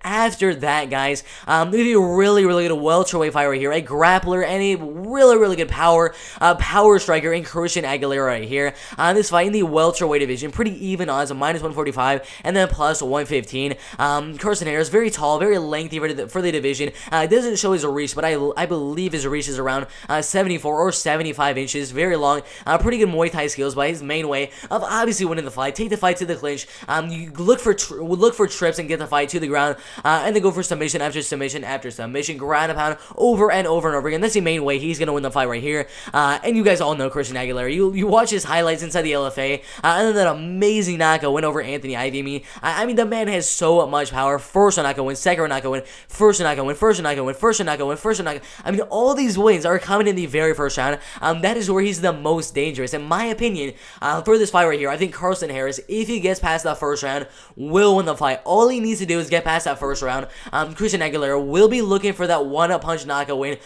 After that, guys, we have a really, really good welterweight fight right here, a grappler and a really, really good power striker in Christian Aguilera right here. This fight in the welterweight division, pretty even odds of -145 and then +115. Carson Harris, very tall, very lengthy for the division. It doesn't show his reach, but I believe his reach is around 74 or 75 inches. Very long, pretty good Muay Thai skills, but his main way of obviously winning the fight, take the fight to the clinch. You look for trips and get the fight to the ground. And then go for submission after submission after submission, ground and pound over and over and over again. That's the main way he's going to win the fight right here. And you guys all know Christian Aguilera. You watch his highlights inside the LFA, and then that amazing knockout win over Anthony Ivy. I mean, the man has so much power. First knockout win, second knockout win, first knockout win, first knockout win, first knockout win, first knockout. I mean, all these wins are coming in the very first round. That is where he's the most dangerous. In my opinion, for this fight right here, I think Carson Harris, if he gets past that first round, will win the fight. All he needs to do is get past that first round. Christian Aguilera will be looking for that one-punch knockout win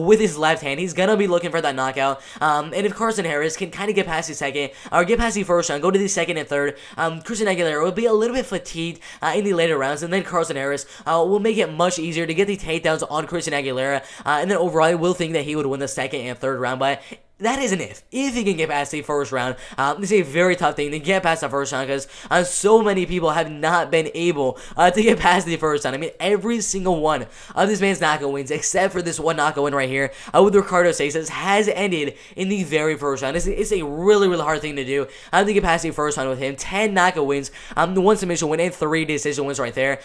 with his left hand. He's gonna be looking for that knockout. And if Carson Harris can kind of get past the second, or get past the first round, go to the second and third, Christian Aguilera will be a little bit fatigued in the later rounds, and then Carson Harris will make it much easier to get the takedowns on Christian Aguilera. And then overall, I will think that he would win the second and third round, but that is an if. If he can get past the first round, it's a very tough thing to get past the first round because so many people have not been able to get past the first round. I mean, every single one of this man's knockout wins, except for this one knockout win right here with Ricardo Seixas, has ended in the very first round. It's a really, really hard thing to do to get past the first round with him. 10 knockout wins, the 1 submission win, and 3 decision wins right there.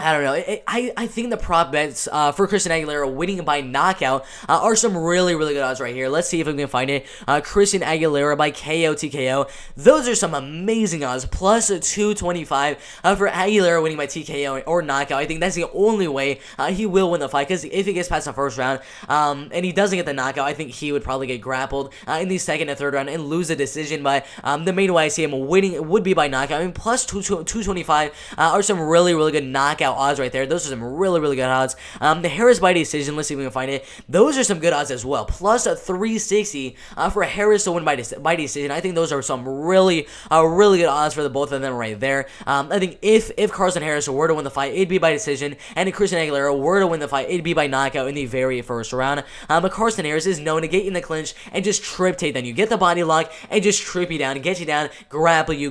I don't know. I think the prop bets for Christian Aguilera winning by knockout are some really, really good odds right here. Let's see if we can find it. Christian Aguilera by KO TKO. Those are some amazing odds. Plus 225 for Aguilera winning by TKO or knockout. I think that's the only way he will win the fight, because if he gets past the first round and he doesn't get the knockout, I think he would probably get grappled in the second and third round and lose the decision. But the main way I see him winning would be by knockout. I mean, plus 225 are some really, really good knockout odds right there. Those are some really, really good odds. The Harris by decision, let's see if we can find it. Those are some good odds as well. Plus 360 for Harris to win by decision. I think those are some really, really good odds for the both of them right there. I think if Carson Harris were to win the fight, it'd be by decision, and if Christian Aguilera were to win the fight, it'd be by knockout in the very first round. But Carson Harris is known to get in the clinch and just trip takedown. You get the body lock and just trip you down, get you down, grapple you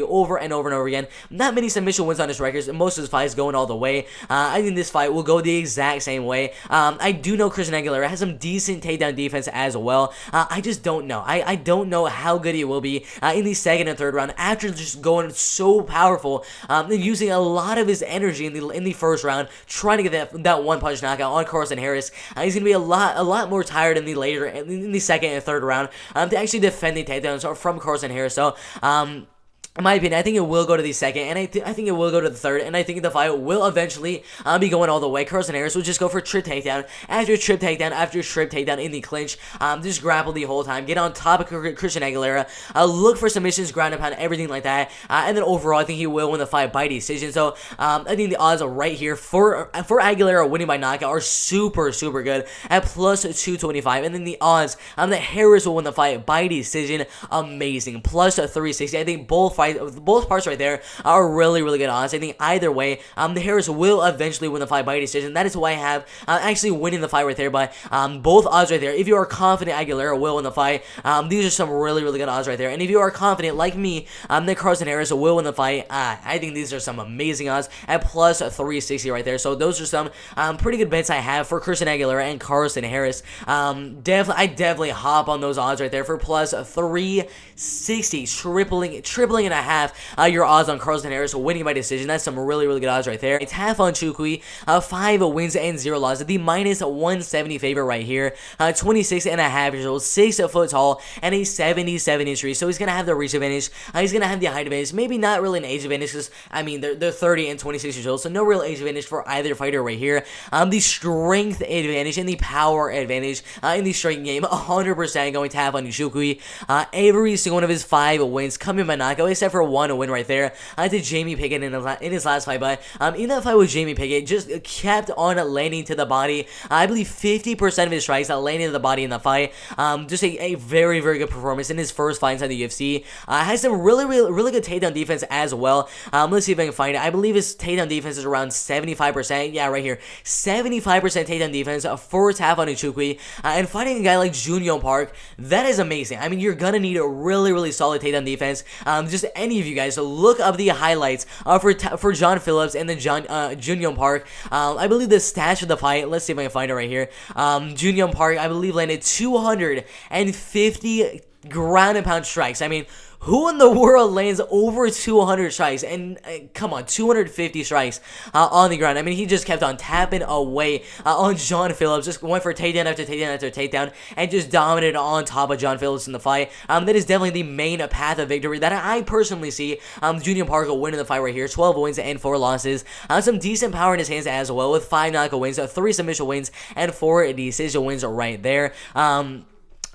over and over and over again. Not many submission wins on his records, and most of his fights going all the way. I think this fight will go the exact same way. I do know Christian Aguilera has some decent takedown defense as well. I just don't know. I don't know how good he will be in the second and third round after just going so powerful and using a lot of his energy in the first round trying to get that one punch knockout on Carson Harris. He's gonna be a lot more tired in the second and third round to actually defend the takedowns from Carson Harris. So in my opinion, I think it will go to the second, and I think it will go to the third, and I think the fight will eventually be going all the way. Carson Harris will just go for trip takedown after trip takedown after trip takedown in the clinch, just grapple the whole time, get on top of Christian Aguilera, look for submissions, ground and pound, everything like that, and then overall, I think he will win the fight by decision. So I think the odds are right here for Aguilera winning by knockout are super, super good at plus 225, and then the odds that Harris will win the fight by decision, amazing, plus 360. I think both parts right there are really, really good odds. I think either way, the Harris will eventually win the fight by decision. That is why I have actually winning the fight right there. But both odds right there, if you are confident Aguilera will win the fight, these are some really, really good odds right there. And if you are confident, like me, that Carson Harris will win the fight, I think these are some amazing odds at plus 360 right there. So those are some pretty good bets I have for Christian Aguilera and Carson Harris. I definitely hop on those odds right there for plus 360, tripling and a half your odds on Carson Harris winning by decision. That's some really, really good odds right there. It's half on Chukwi, 5 wins and 0 losses. The minus 170 favorite right here. 26 and a half years old, 6 foot tall, and a 77-inch reach. So he's gonna have the reach advantage. He's gonna have the height advantage. Maybe not really an age advantage, because I mean they're 30 and 26 years old, so no real age advantage for either fighter right here. The strength advantage and the power advantage in the striking game, 100% going to have on Chukwi. Every single one of his 5 wins coming by knockout, except except for one win right there to Jamie Pickett in his last fight. But in that fight with Jamie Pickett, just kept on landing to the body. I believe 50% of his strikes landing to the body in the fight. Just a very, very good performance in his first fight inside the UFC. Has some really good takedown defense as well. Let's see if I can find it. I believe his takedown defense is around 75%. Yeah, right here. 75% takedown defense for Tafon Nchukwi. And fighting a guy like Junior Park, that is amazing. I mean, you're gonna need a really solid takedown defense. Just any of you guys, so look up the highlights for John Phillips and then Junior Park. I believe the stats of the fight, let's see if I can find it right here. Junior Park, I believe, landed 250 ground and pound strikes. I mean, who in the world lands over 200 strikes? And come on, 250 strikes on the ground. I mean, he just kept on tapping away on John Phillips. Just went for takedown after takedown after takedown and just dominated on top of John Phillips in the fight. That is definitely the main path of victory that I personally see Junior Park winning the fight right here. 12 wins and 4 losses. Some decent power in his hands as well, with 5 knockout wins, 3 submission wins, and 4 decision wins right there.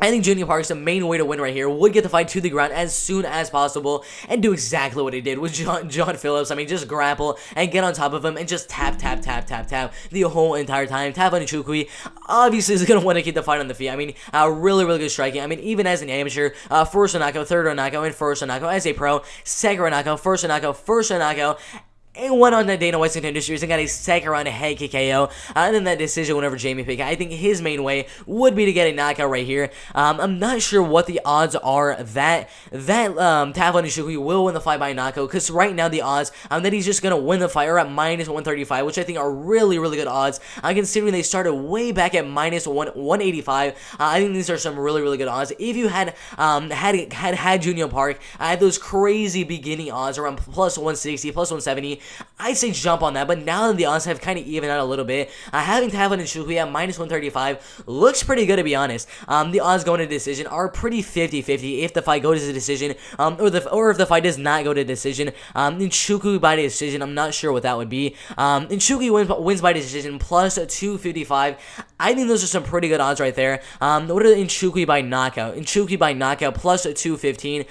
I think Junior Park's the main way to win right here would get the fight to the ground as soon as possible and do exactly what he did with John Phillips. I mean, just grapple and get on top of him and just tap the whole entire time. Tafon Nchukwi obviously is going to want to keep the fight on the feet. I mean, really good striking. I mean, even as an amateur, first knockout, third knockout, and first knockout. As a pro, second knockout, first knockout, and went on to Dana White's Industries and got a second round head kick KO. And then that decision went over Jamie Pickett. I think his main way would be to get a knockout right here. I'm not sure what the odds are that Tafon Nchukwi will win the fight by knockout, because right now the odds that he's just going to win the fight are at minus 135, which I think are really good odds. Considering they started way back at minus 185, I think these are some really good odds. If you had Junior Park at those crazy beginning odds around plus 160, plus 170, I'd say jump on that, but now that the odds have kind of evened out a little bit, having Tafon Nchukwi at minus 135 looks pretty good, to be honest. The odds going to decision are pretty 50-50 if the fight goes to decision, or if the fight does not go to decision. Nchukwi by decision, I'm not sure what that would be. Nchukwi wins by decision plus 255. I think those are some pretty good odds right there. What are the Nchukwi by knockout? Nchukwi by knockout plus 215.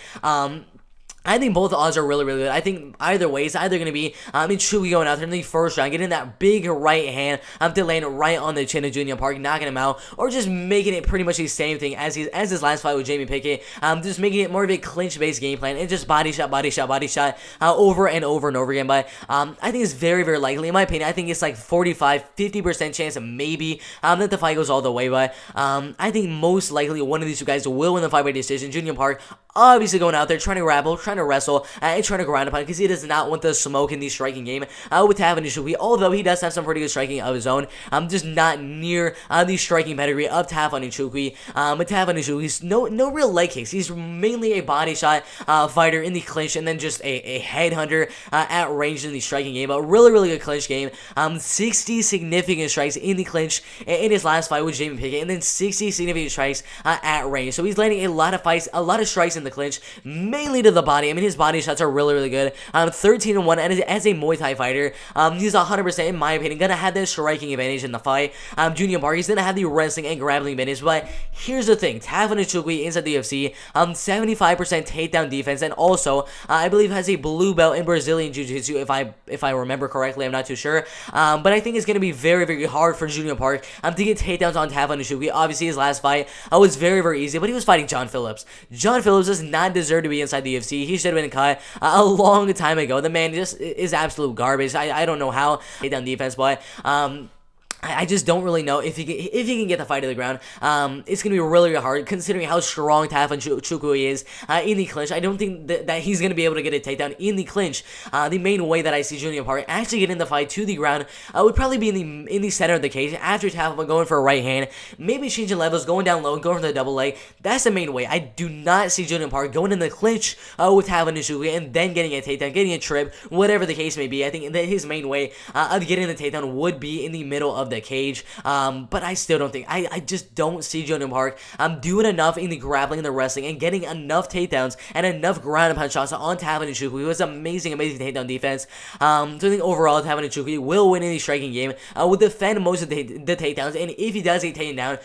I think both the odds are really good. I think either way, it's either going to be Nchukwi going out there in the first round, getting that big right hand to land right on the chin of Junior Park, knocking him out, or just making it pretty much the same thing as his last fight with Jamie Pickett, just making it more of a clinch-based game plan and just body shot over and over again. But I think it's very likely, in my opinion. I think it's like 45-50% chance maybe that the fight goes all the way. But I think most likely one of these two guys will win the fight by decision. Junior Park obviously going out there trying to grapple, trying to wrestle, and trying to grind upon, because he does not want the smoke in the striking game with Tafon Nchukwi, although he does have some pretty good striking of his own. Just not near the striking pedigree of Tafon Nchukwi. But Tafon Nchukwi's no real leg kicks. He's mainly a body shot fighter in the clinch, and then just a headhunter at range in the striking game. A really good clinch game. 60 significant strikes in the clinch in his last fight with Jamie Pickett, and then 60 significant strikes at range. So he's landing a lot of strikes in the clinch, mainly to the body. I mean, his body shots are really good. 13-1, and as a Muay Thai fighter, he's 100%, in my opinion, gonna have the striking advantage in the fight. Junior Park, he's gonna have the wrestling and grappling advantage. But here's the thing: Tafon Nchukwi inside the UFC, 75% takedown defense, and also I believe has a blue belt in Brazilian Jiu-Jitsu, if I remember correctly. I'm not too sure, but I think it's gonna be very hard for Junior Park to get takedowns on Tafon Nchukwi. Obviously, his last fight was very easy, but he was fighting John Phillips. John Phillips does not deserve to be inside the UFC. He should have been cut a long time ago. The man just is absolute garbage. I don't know how takedown defense, but I just don't really know if he can get the fight to the ground. It's going to be really hard considering how strong Tafon Nchukwi is in the clinch. I don't think that he's going to be able to get a takedown in the clinch. The main way that I see Junior Park actually getting the fight to the ground would probably be in the center of the cage after Tafon going for a right hand, maybe changing levels, going down low, going for the double leg. That's the main way. I do not see Junior Park going in the clinch with Tafon Nchukwi and then getting a takedown, getting a trip, whatever the case may be. I think that his main way of getting the takedown would be in the middle of the cage, but I still don't think, I just don't see Junior Park doing enough in the grappling and the wrestling and getting enough takedowns and enough ground and pound shots on Tafon Nchukwi, who has amazing takedown defense. So I think overall Tafon Nchukwi will win in the striking game, will defend most of the takedowns, and if he does get taken down,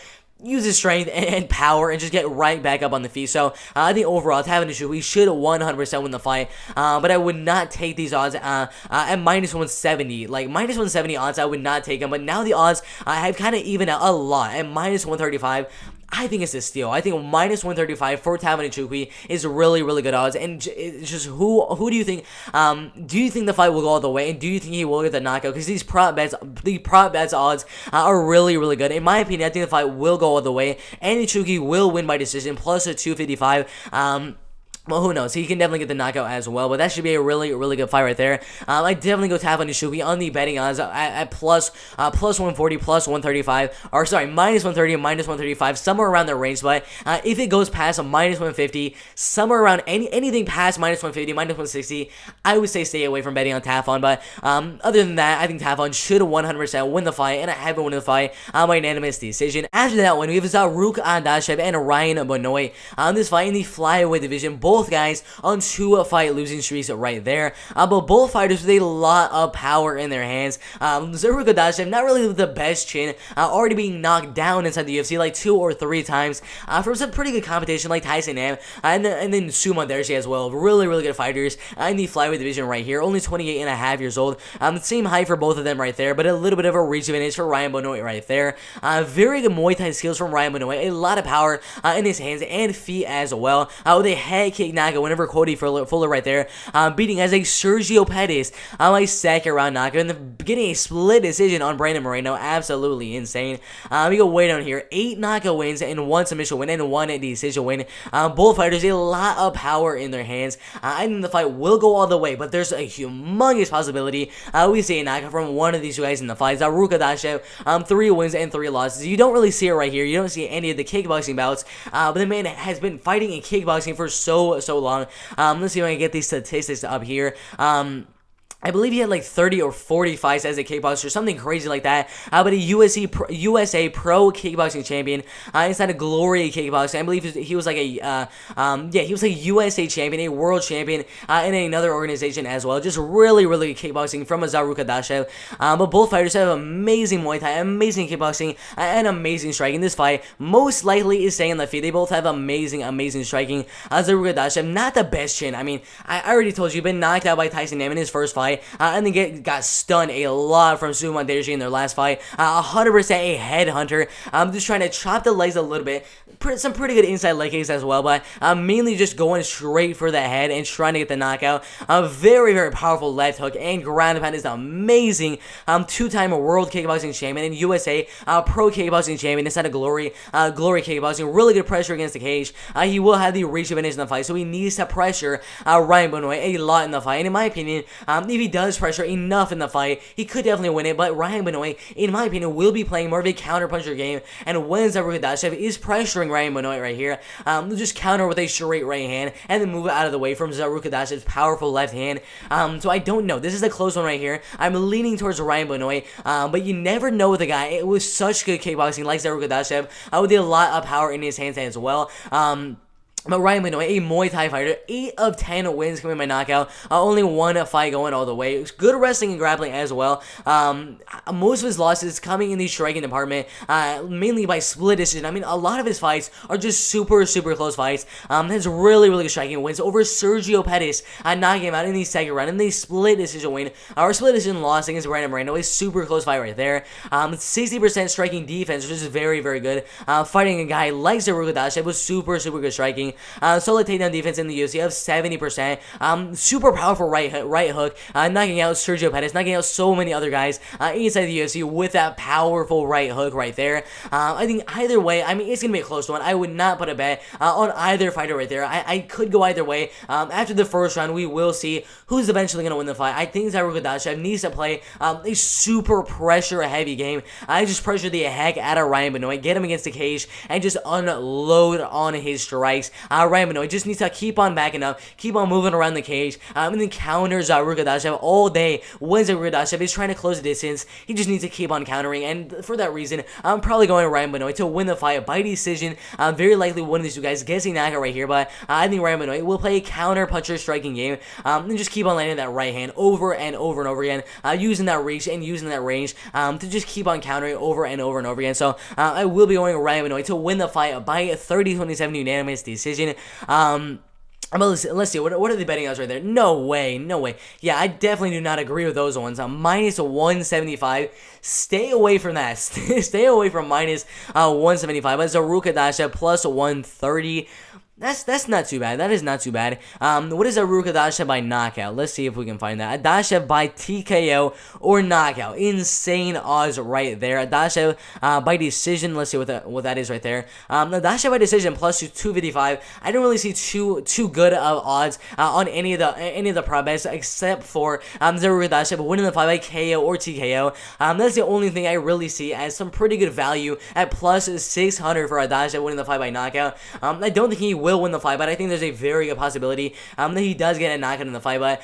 use his strength and power and just get right back up on the feet. So I think overall, we should 100% win the fight. But I would not take these odds at minus 170. Like minus 170 odds, I would not take them. But now the odds have kind of evened out a lot at minus 135. I think it's a steal. I think minus 135 for Tavanachukwi is really, really good odds. And it's just who do you think? Do you think the fight will go all the way? And do you think he will get the knockout? Because the prop bets odds are really, really good. In my opinion, I think the fight will go all the way. And Ichuki will win by decision plus a 255. Well, who knows? He can definitely get the knockout as well, but that should be a really, really good fight right there. I definitely go tap on Nishuki on the betting odds at plus 140, plus 135, or sorry, minus 130, minus 135, somewhere around the range. But if it goes past a minus 150, somewhere around anything past minus 150, minus 160, I would say stay away from betting on Tafon. But other than that, I think Tafon should 100% win the fight, and I have been winning the fight by unanimous decision. After that one, we have Zaruk Adashev and Ryan Bonoy on this fight in the flyweight division. Both guys on 2 fight losing streaks right there, but both fighters with a lot of power in their hands. Zaruk Adashev, not really the best chin, already being knocked down inside the UFC like 2 or 3 times from some pretty good competition like Tyson Nam and then Suman Dershi as well. Really, really good fighters in the flyweight division right here. Only 28 and a half years old. Same height for both of them right there, but a little bit of a reach advantage for Ryan Bonoy right there. Very good Muay Thai skills from Ryan Bonoy. A lot of power in his hands and feet as well. With a head kick knockout whenever Cody Fuller right there, beating as a Sergio Pettis a second round knockout and then getting a split decision on Brandon Moreno. Absolutely insane. We go way down here. 8 knockout wins and 1 submission win and 1 decision win. Both fighters a lot of power in their hands. I think the fight will go all the way, but there's a humongous possibility we see a knockout from one of these 2 guys in the fight. Zaruk Adashev, 3 wins and 3 losses. You don't really see it right here. You don't see any of the kickboxing bouts, but the man has been fighting in kickboxing for so long. Let's see if I can get these statistics up here. I believe he had like 30 or 40 fights as a kickboxer, something crazy like that. But a USA Pro Kickboxing champion inside of Glory Kickboxing. I believe he was like a he was a USA champion, a world champion in another organization as well. Just really, really good kickboxing from Zaruk Adashev. But both fighters have amazing Muay Thai, amazing kickboxing, and amazing striking. This fight most likely is staying on the feet. They both have amazing striking. Zaruk Adashev, not the best chin. I mean, I already told you, been knocked out by Tyson Nam in his first fight. And then got stunned a lot from Suman Dershi in their last fight. 100% a headhunter. Just trying to chop the legs a little bit. Some pretty good inside leg kicks as well, but mainly just going straight for the head and trying to get the knockout. A very, very powerful left hook and ground pound is amazing. 2-time world kickboxing champion and USA Pro Kickboxing champion inside of Glory Kickboxing. Really good pressure against the cage. He will have the reach advantage in the fight, so he needs to pressure Ryan Bonoy a lot in the fight. And in my opinion, if he does pressure enough in the fight, he could definitely win it. But Ryan Bonoy, in my opinion, will be playing more of a counter-puncher game. And when Zaruk Adashev is pressuring Ryan Bonoy right here, just counter with a straight right hand and then move it out of the way from Zaruk Adashev's powerful left hand. So I don't know. This is a close one right here. I'm leaning towards Ryan Bonoy, but you never know with a guy. It was such good kickboxing like Zaruk Adashev with a lot of power in his hands as well. But Ryan Bonoy, a Muay Thai fighter, 8 of 10 wins coming by knockout. Only 1 fight going all the way. Good wrestling and grappling as well. Most of his losses coming in the striking department, mainly by split decision. I mean, a lot of his fights are just super close fights. Has really good striking wins over Sergio Pettis, knocking him out in the second round. And the split decision win, or split decision loss against Brandon Moreno, a super close fight right there. 60% striking defense, which is very good. Fighting a guy like Zaruk Adashev was super good striking. Solid takedown defense in the UFC of 70%. Super powerful right hook, knocking out Sergio Pettis, knocking out so many other guys inside the UFC with that powerful right hook right there. I think either way, I mean, it's going to be a close one. I would not put a bet on either fighter right there. I could go either way. After the first round, we will see who's eventually going to win the fight. I think Zaruk Adashev needs to play a super pressure-heavy game. I just pressure the heck out of Ryan Bonoy, get him against the cage, and just unload on his strikes. Ryan Benoit just needs to keep on backing up, keep on moving around the cage, and then counters Rukadashev all day. Wednesday Rukadashev is trying to close the distance. He just needs to keep on countering, and for that reason, I'm probably going to Ryan Benoit to win the fight by decision. Very likely one of these two guys gets a knockout right here, but I think Ryan Benoit will play a counter puncher striking game, and just keep on landing that right hand over and over and over again, using that reach and using that range to just keep on countering over and over and over again. So I will be going Ryan Benoit to win the fight by 30-27 unanimous decision. Let's see, what are the betting odds right there? No way. Yeah, I definitely do not agree with those ones. Minus 175. Stay away from that. Stay away from minus 175. But it's a Rukadashev plus 130. That's not too bad. That is not too bad. What is a Rukadashev by knockout? Let's see if we can find that. Adashev by TKO or knockout. Insane odds right there. Adashev by decision. Let's see what that is right there. Adashev by decision plus 255. I don't really see too good of odds on any of the prop bets except for the Rukadashev winning the fight by KO or TKO. That's the only thing I really see as some pretty good value at plus 600 for Adashev winning the fight by knockout. I don't think he will win the fight, but I think there's a very good possibility that he does get a knockout in the fight. But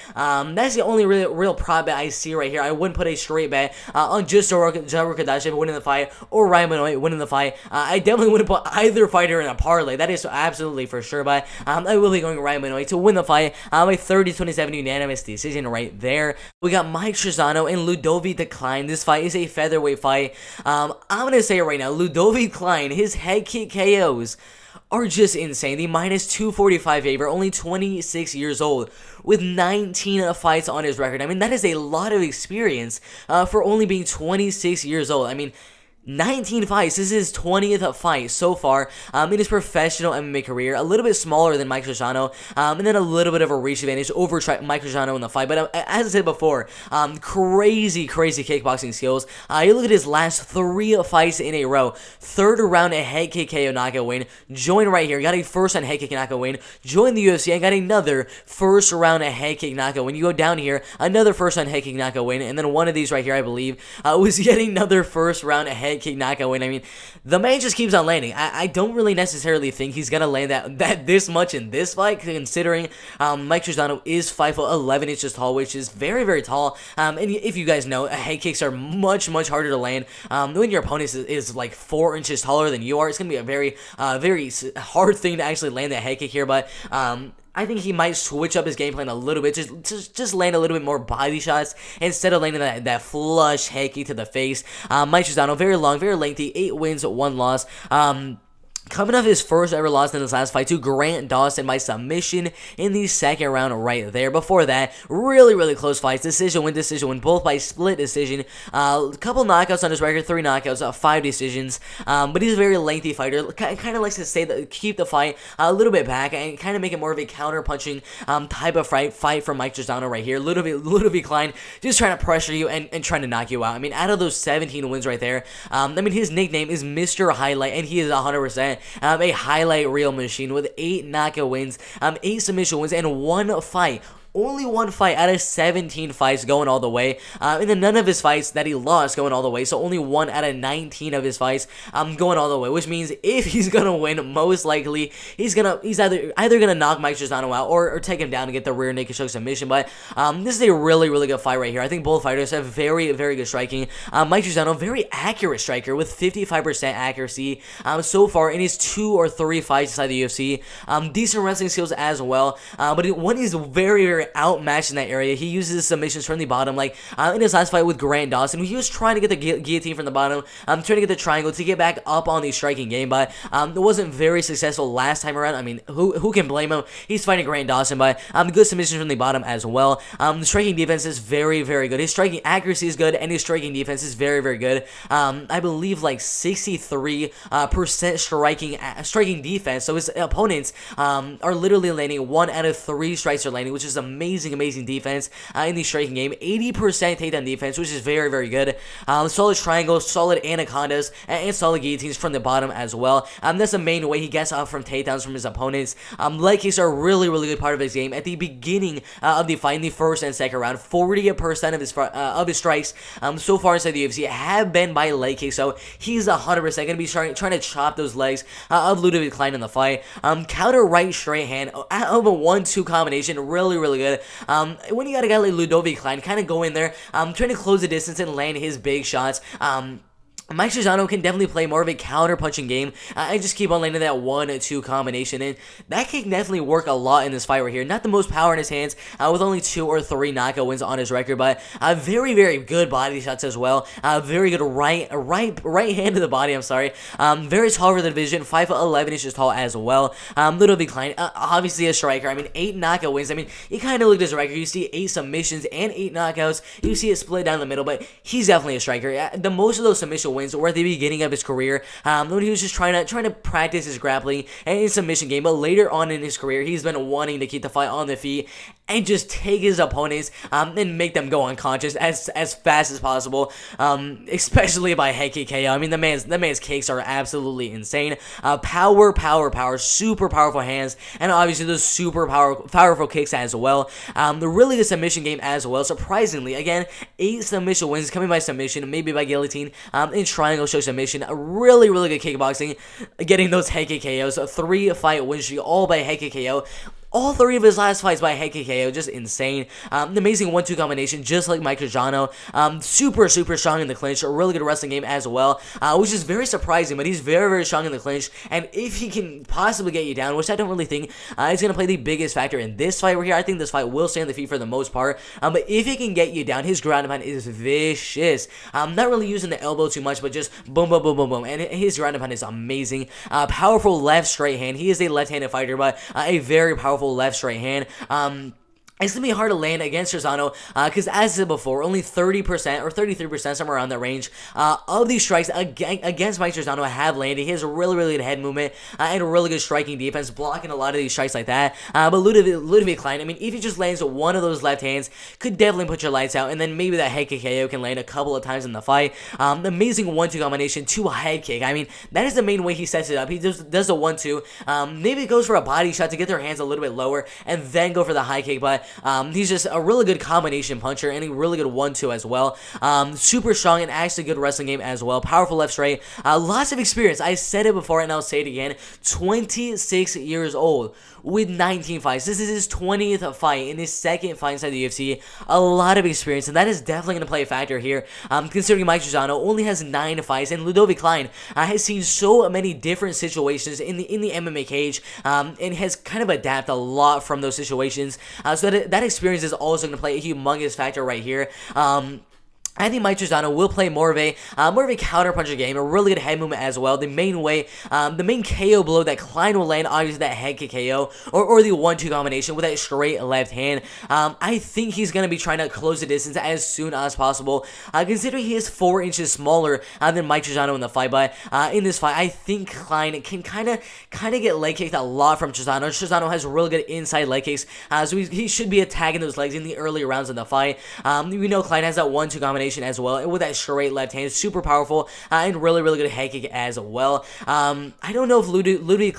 that's the only real prop bet I see right here. I wouldn't put a straight bet on just Rukadashev winning the fight or Ryan Benoit winning the fight. I definitely wouldn't put either fighter in a parlay. That is absolutely for sure. But I will be going Ryan Benoit to win the fight by 30-27 unanimous decision right there. We got Mike Trusano and Ludovic Klein. This fight is a featherweight fight. I'm gonna say it right now. Ludovic Klein, his head kick KOs are just insane. The minus 245 favorite, only 26 years old, with 19 fights on his record. I mean, that is a lot of experience for only being 26 years old. I mean, 19 fights. This is his 20th fight so far in his professional MMA career. A little bit smaller than Mike Trusano, and then a little bit of a reach advantage over Mike Trusano in the fight. But as I said before, crazy kickboxing skills. You look at his last 3 fights in a row. Third round a head kick KO knockout win. Join right here. Got a first round head kick knockout win. Join the UFC and got another first round a head kick knockout win. You go down here, another first round head kick knockout win, and then one of these right here, I believe, was yet another first round a head kick knockout win. I mean, the man just keeps on landing. I don't really necessarily think he's gonna land that this much in this fight, considering Mike Trusano is 5'11" inches tall, which is very tall. And if you guys know, head kicks are much harder to land. When your opponent is like 4 inches taller than you are, it's gonna be a very hard thing to actually land that head kick here. But I think he might switch up his game plan a little bit, just land a little bit more body shots instead of landing that flush head kick to the face. Mike Trusano, very long, very lengthy, 8 wins, 1 loss. Coming off his first ever loss in his last fight to Grant Dawson by submission in the second round right there. Before that, really close fights. Decision win, both by split decision. Couple knockouts on his record, 3 knockouts, 5 decisions. But he's a very lengthy fighter. Kind of likes to keep the fight a little bit back and kind of make it more of a counter-punching type of fight for Mike Trusano right here. Ludovic Klein just trying to pressure you and trying to knock you out. I mean, out of those 17 wins right there, I mean, his nickname is Mr. Highlight, and he is 100% a highlight reel machine with 8 knockout wins, 8 submission wins, and 1 fight. Only 1 fight out of 17 fights going all the way, and then none of his fights that he lost going all the way, so only 1 out of 19 of his fights going all the way, which means if he's gonna win, most likely he's either gonna knock Mike Trusano out or take him down and get the rear naked choke submission. But this is a really good fight right here. I think both fighters have very good striking. Mike Trusano, very accurate striker with 55% accuracy so far in his 2 or 3 fights inside the UFC. Decent wrestling skills as well, but when he's very outmatched in that area, he uses his submissions from the bottom. Like in his last fight with Grant Dawson, he was trying to get the guillotine from the bottom, trying to get the triangle to get back up on the striking game, but it wasn't very successful last time around. I mean, who can blame him? He's fighting Grant Dawson, but good submissions from the bottom as well. The striking defense is very good. His striking accuracy is good, and his striking defense is very good. I believe like 63% striking defense. So his opponents are literally landing 1 out of 3 strikes are landing, which is amazing. amazing defense in the striking game. 80% takedown defense, which is very good. Solid triangles, solid anacondas, and solid guillotines from the bottom as well. That's the main way he gets off from takedowns from his opponents. Leg kicks are a really good part of his game. At the beginning of the fight, in the first and second round, 40% of his strikes so far inside the UFC have been by leg kicks, so he's 100% going to be trying to chop those legs of Ludovic Klein in the fight. Counter right straight hand of a 1-2 combination, really good. When you got a guy like Ludovic Klein, kind of go in there, trying to close the distance and land his big shots. Mike Trusano can definitely play more of a counter-punching game and just keep on landing that 1-2 combination, and that can definitely work a lot in this fight right here. Not the most power in his hands, with only 2 or 3 knockout wins on his record, but very good body shots as well. Very good right hand to the body, I'm sorry. Very tall for the division, 5'11" inches tall as well. Ludovic Klein, obviously a striker. I mean, 8 knockout wins. I mean, you kind of look at his record, you see 8 submissions and 8 knockouts. You see it split down the middle, but he's definitely a striker. The most of those submission wins were at the beginning of his career, when he was just trying to practice his grappling and his submission game. But later on in his career, he's been wanting to keep the fight on the feet and just take his opponents and make them go unconscious as fast as possible, especially by head kick KO. I mean, the man's kicks are absolutely insane. Power, super powerful hands, and obviously those super powerful kicks as well. The really good submission game as well. Surprisingly, again, 8 submission wins coming by submission, maybe by guillotine, in triangle choke submission. A really good kickboxing, getting those head kick KOs. A 3-fight win streak, all by head kick KO. All 3 of his last fights by head kick KO, just insane. An amazing 1-2 combination, just like Mike Trusano. Super strong in the clinch. A really good wrestling game as well, which is very surprising, but he's very strong in the clinch. And if he can possibly get you down, which I don't really think is going to play the biggest factor in this fight right here. I think this fight will stay on the feet for the most part. But if he can get you down, his ground and pound is vicious. Not really using the elbow too much, but just boom. And his ground and pound is amazing. Powerful left straight hand. He is a left-handed fighter, but a very powerful left straight hand. It's going to be hard to land against Trusano because, as I said before, only 30% or 33%, somewhere around that range, of these strikes against Mike Trusano have landed. He has a really good head movement and a really good striking defense, blocking a lot of these strikes like that. But Ludovic Klein, I mean, if he just lands one of those left hands, could definitely put your lights out, and then maybe that head kick KO can land a couple of times in the fight. Amazing 1-2 combination to a head kick. I mean, that is the main way he sets it up. He does the 1-2. Maybe goes for a body shot to get their hands a little bit lower, and then go for the high kick, but he's just a really good combination puncher and a really good 1-2 as well. Super strong and actually good wrestling game as well. Powerful left straight. Lots of experience. I said it before and I'll say it again. 26 years old with 19 fights. This is his 20th fight in his second fight inside the UFC. A lot of experience, and that is definitely going to play a factor here, considering Mike Trusano only has 9 fights, and Ludovic Klein has seen so many different situations in the MMA cage, and has kind of adapted a lot from those situations. So that experience is also going to play a humongous factor right here. I think Mike Trusano will play more of a counter-puncher game, a really good head movement as well. The main KO blow that Klein will land, obviously that head kick KO, or the 1-2 combination with that straight left hand. I think he's going to be trying to close the distance as soon as possible, considering he is 4 inches smaller than Mike Trusano in the fight. But in this fight, I think Klein can kind of get leg kicked a lot from Trusano. Trusano has really good inside leg kicks, so he should be attacking those legs in the early rounds of the fight. We know Klein has that 1-2 combination as well, and with that straight left hand, super powerful, and really good head kick as well. I don't know if Ludovic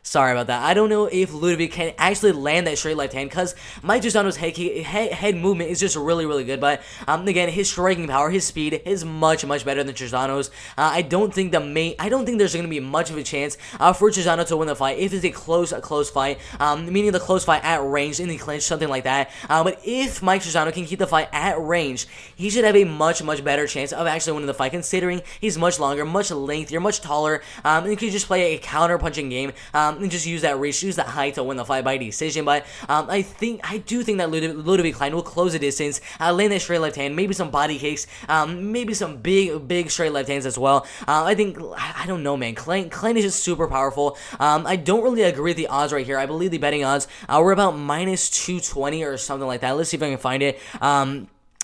Sorry about that. I don't know if Ludovic can actually land that straight left hand because Mike Trusano's head movement is just really good. But again, his striking power, his speed is much better than Trusano's. I don't think there's going to be much of a chance for Trusano to win the fight if it's a close fight, meaning the close fight at range in the clinch, something like that. But if Mike Trusano can keep the fight at range, he should have a much better chance of actually winning the fight, considering he's much longer, much lengthier, much taller, and he could just play a counter punching game. And just use that reach, use that height to win the fight by decision. But I do think that Ludovic Klein will close the distance, land that straight left hand, maybe some body kicks, maybe some big straight left hands as well. I don't know, man. Klein is just super powerful. I don't really agree with the odds right here. I believe the betting odds were about -220 or something like that. Let's see if I can find it.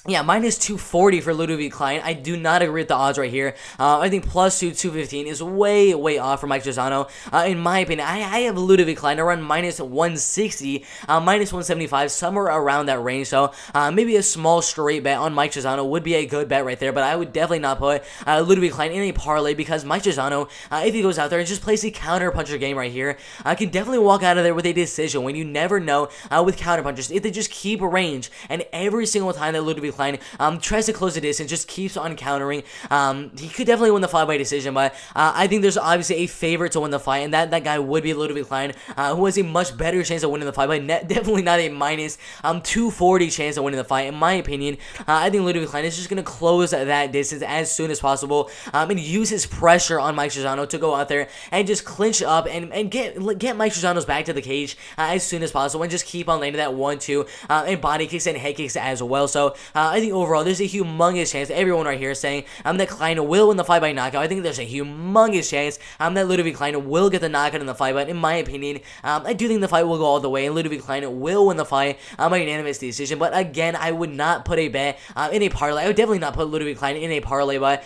Yeah, minus 240 for Ludovic Klein. I do not agree with the odds right here. I think plus 215 is way, way off for Mike Trusano. In my opinion, I have Ludovic Klein around minus 160, minus 175, somewhere around that range. So maybe a small straight bet on Mike Trusano would be a good bet right there. But I would definitely not put Ludovic Klein in a parlay because Mike Trusano, if he goes out there and just plays the counter puncher game right here, can definitely walk out of there with a decision. When you never know with counter punchers, if they just keep range and every single time that Ludovic Klein tries to close the distance, just keeps on countering. He could definitely win the fight by decision, but I think there's obviously a favorite to win the fight, and that guy would be Ludovic Klein, who has a much better chance of winning the fight, but definitely not a minus 240 chance of winning the fight. In my opinion, I think Ludovic Klein is just going to close that distance as soon as possible and use his pressure on Mike Trusano to go out there and just clinch up and get Mike Trusano's back to the cage as soon as possible and just keep on landing that 1-2 and body kicks and head kicks as well. So I think overall, there's a humongous chance. Everyone right here is saying that Klein will win the fight by knockout. I think there's a humongous chance that Ludovic Klein will get the knockout in the fight. But in my opinion, I do think the fight will go all the way, and Ludovic Klein will win the fight by unanimous decision. But again, I would not put a bet in a parlay. I would definitely not put Ludovic Klein in a parlay, but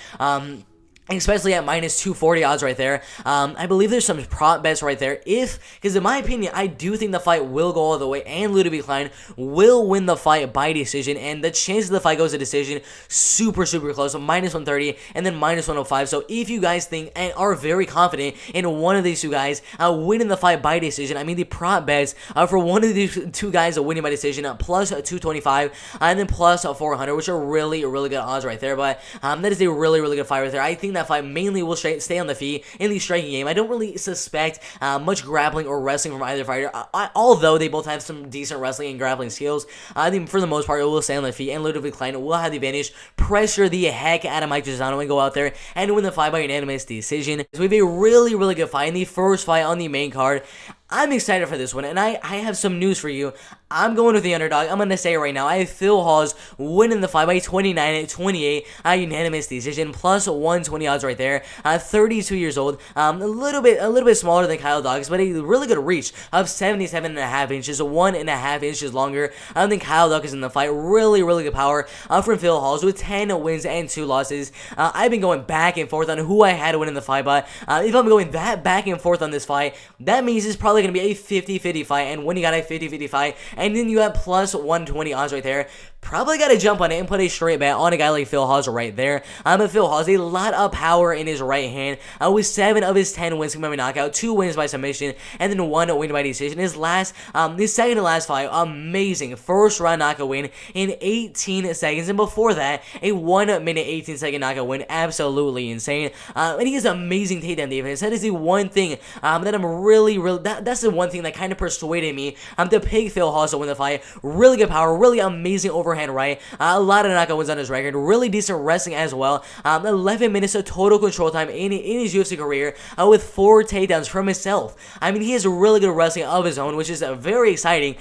especially at minus 240 odds right there. I believe there's some prop bets right there. Because in my opinion, I do think the fight will go all the way, and Ludovic Klein will win the fight by decision, and the chance of the fight goes to decision super, super close. So minus 130 and then minus 105. So if you guys think and are very confident in one of these two guys winning the fight by decision, I mean the prop bets for one of these two guys winning by decision plus 225 and then plus 400, which are really, really good odds right there. But that is a really, really good fight right there. I think that fight mainly will stay on the feet in the striking game. I don't really suspect much grappling or wrestling from either fighter, although they both have some decent wrestling and grappling skills. I think for the most part, it will stay on the feet, and Ludovic Klein will have the advantage, pressure the heck out of Mike Trusano, and go out there and win the fight by unanimous decision. So we have a really, really good fight in the first fight on the main card. I'm excited for this one, and I have some news for you. I'm going with the underdog. I'm going to say it right now. I have Phil Hawes winning the fight by 29-28, unanimous decision, plus 120 odds right there. 32 years old, a little bit smaller than Kyle Dawkins, but a really good reach of 77.5 inches, 1.5 inches longer than Kyle Dawkins in the fight. Really, really good power from Phil Hawes with 10 wins and 2 losses. I've been going back and forth on who I had to win in the fight, but if I'm going that back and forth on this fight, that means it's probably going to be a 50-50 fight, and when you got a 50-50 fight, and then you have plus 120 odds right there, probably got to jump on it and put a straight bet on a guy like Phil Hawes right there. But Phil Hawes, a lot of power in his right hand, with 7 of his 10 wins coming by knockout, 2 wins by submission, and then 1 win by decision. His second to last fight, amazing first round knockout win in 18 seconds, and before that, a 1 minute 18 second knockout win, absolutely insane. And he has amazing takedown defense. That is the one thing that I'm really, that's the one thing that kind of persuaded me to pick Phil Hawes to win the fight. Really good power, really amazing overhand right, a lot of knockout wins on his record, really decent wrestling as well. 11 minutes of total control time in his UFC career, with 4 takedowns from himself. I mean, he has really good wrestling of his own, which is very exciting.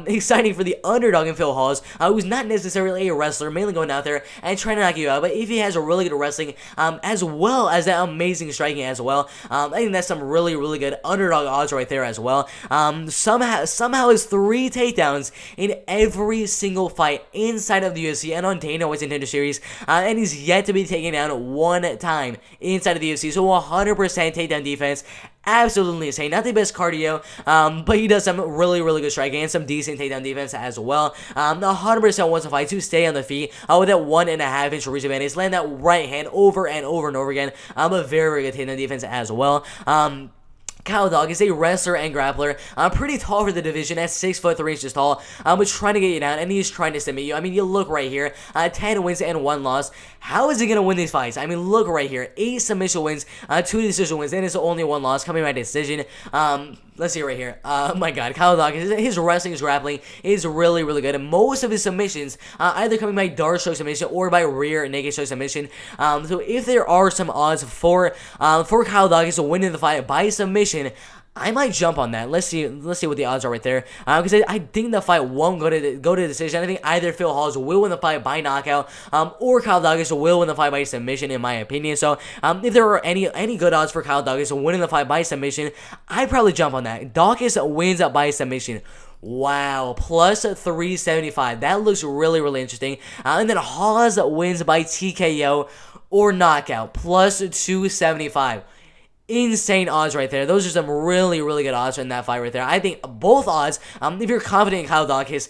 Exciting for the underdog in Phil Hawes, who's not necessarily a wrestler, mainly going out there and trying to knock you out. But if he has a really good wrestling, as well as that amazing striking as well, I think that's some really, really good underdog odds right there as well. Somehow has 3 takedowns in every single fight inside of the UFC and on Dana White's Nintendo Series, and he's yet to be taken down 1 time inside of the UFC. So 100% takedown defense. Absolutely insane. Not the best cardio, but he does some really, really good striking and some decent takedown defense as well. 100% wants to fight to stay on the feet with that 1.5 inch reach advantage. Land that right hand over and over and over again. A very, very good takedown defense as well. Kyle Dawkins is a wrestler and grappler. Pretty tall for the division at 6'3" inches tall. But trying to get you down, and he's trying to submit you. I mean, you look right here, 10 wins and 1 loss. How is he gonna win these fights? I mean, look right here, 8 submission wins, 2 decision wins, and it's only 1 loss coming by decision. Let's see right here. Oh my God, Kyle Dawkins, his wrestling, his grappling is really, really good. And most of his submissions either coming by dart stroke submission or by rear naked stroke submission. So if there are some odds for Kyle Dawkins to win in the fight by submission, I might jump on that. Let's see what the odds are right there. Because I think the fight won't go to decision. I think either Phil Hawes will win the fight by knockout, or Kyle Dawkins will win the fight by submission, in my opinion. So if there are any good odds for Kyle Dawkins winning the fight by submission, I'd probably jump on that. Dawkins wins by submission. Wow, plus 375. That looks really, really interesting. And then Hawes wins by TKO or knockout, plus 275. Insane odds right there. Those are some really, really good odds in that fight right there. I think both odds, if you're confident in Kyle Dawkins,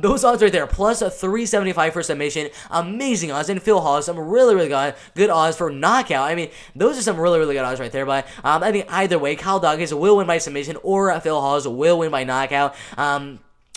those odds right there, plus 375 for submission, amazing odds. And Phil Hawes, some really, really good odds for knockout. I mean, those are some really, really good odds right there. But I think either way, Kyle Dawkins will win by submission or Phil Hawes will win by knockout.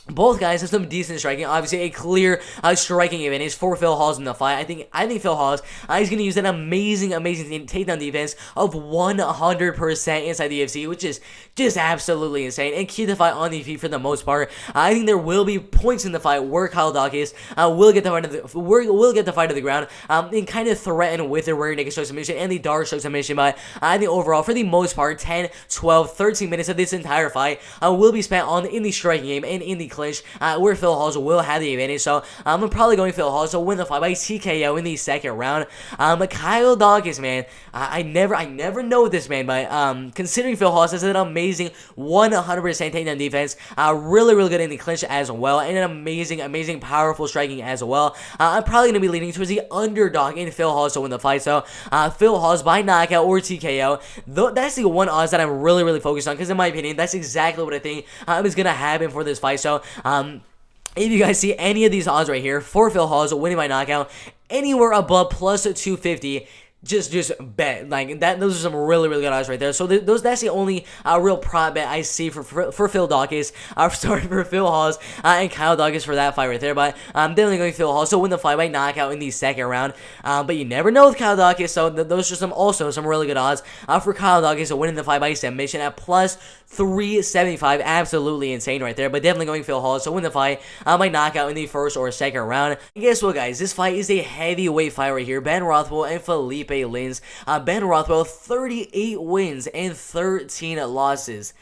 Both guys have some decent striking. Obviously, a clear striking advantage for Phil Hawes in the fight. I think Phil Hawes is going to use an amazing takedown defense of 100% inside the UFC, which is just absolutely insane, and keep the fight on the feet for the most part. I think there will be points in the fight where Kyle Dawkins will get the fight to the ground and kind of threaten with the rear naked choke submission and the dark choke submission. But I think overall, for the most part, 10, 12, 13 minutes of this entire fight will be spent in the striking game and in the clinch, where Phil Hawes will have the advantage. So I'm probably going Phil Hawes to win the fight by TKO in the second round. But Kyle Dawkins, man, I never know this man, but considering Phil Hawes has an amazing 100% takedown defense, really good in the clinch as well, and an amazing powerful striking as well. I'm probably going to be leaning towards the underdog in Phil Hawes to win the fight. So Phil Hawes by knockout or TKO. That's the one odds that I'm really focused on, because in my opinion, that's exactly what I think is going to happen for this fight. So if you guys see any of these odds right here for Phil Hawes winning by knockout, anywhere above plus 250, just bet like that. Those are some really good odds right there. So that's the only real prop bet I see for Phil Dawkins. Sorry, for Phil Hawes and Kyle Dawkins for that fight right there. But I'm definitely going Phil Hawes to win the fight by knockout in the second round. But you never know with Kyle Dawkins. So those are also some really good odds for Kyle Dawkins to win the fight by submission at plus 375. Absolutely insane right there. But definitely going Phil Hawes to win the fight by knockout in the first or second round. And guess what, guys? This fight is a heavyweight fight right here. Ben Rothwell and Felipe Lynch. Ben Rothwell, 38 wins and 13 losses.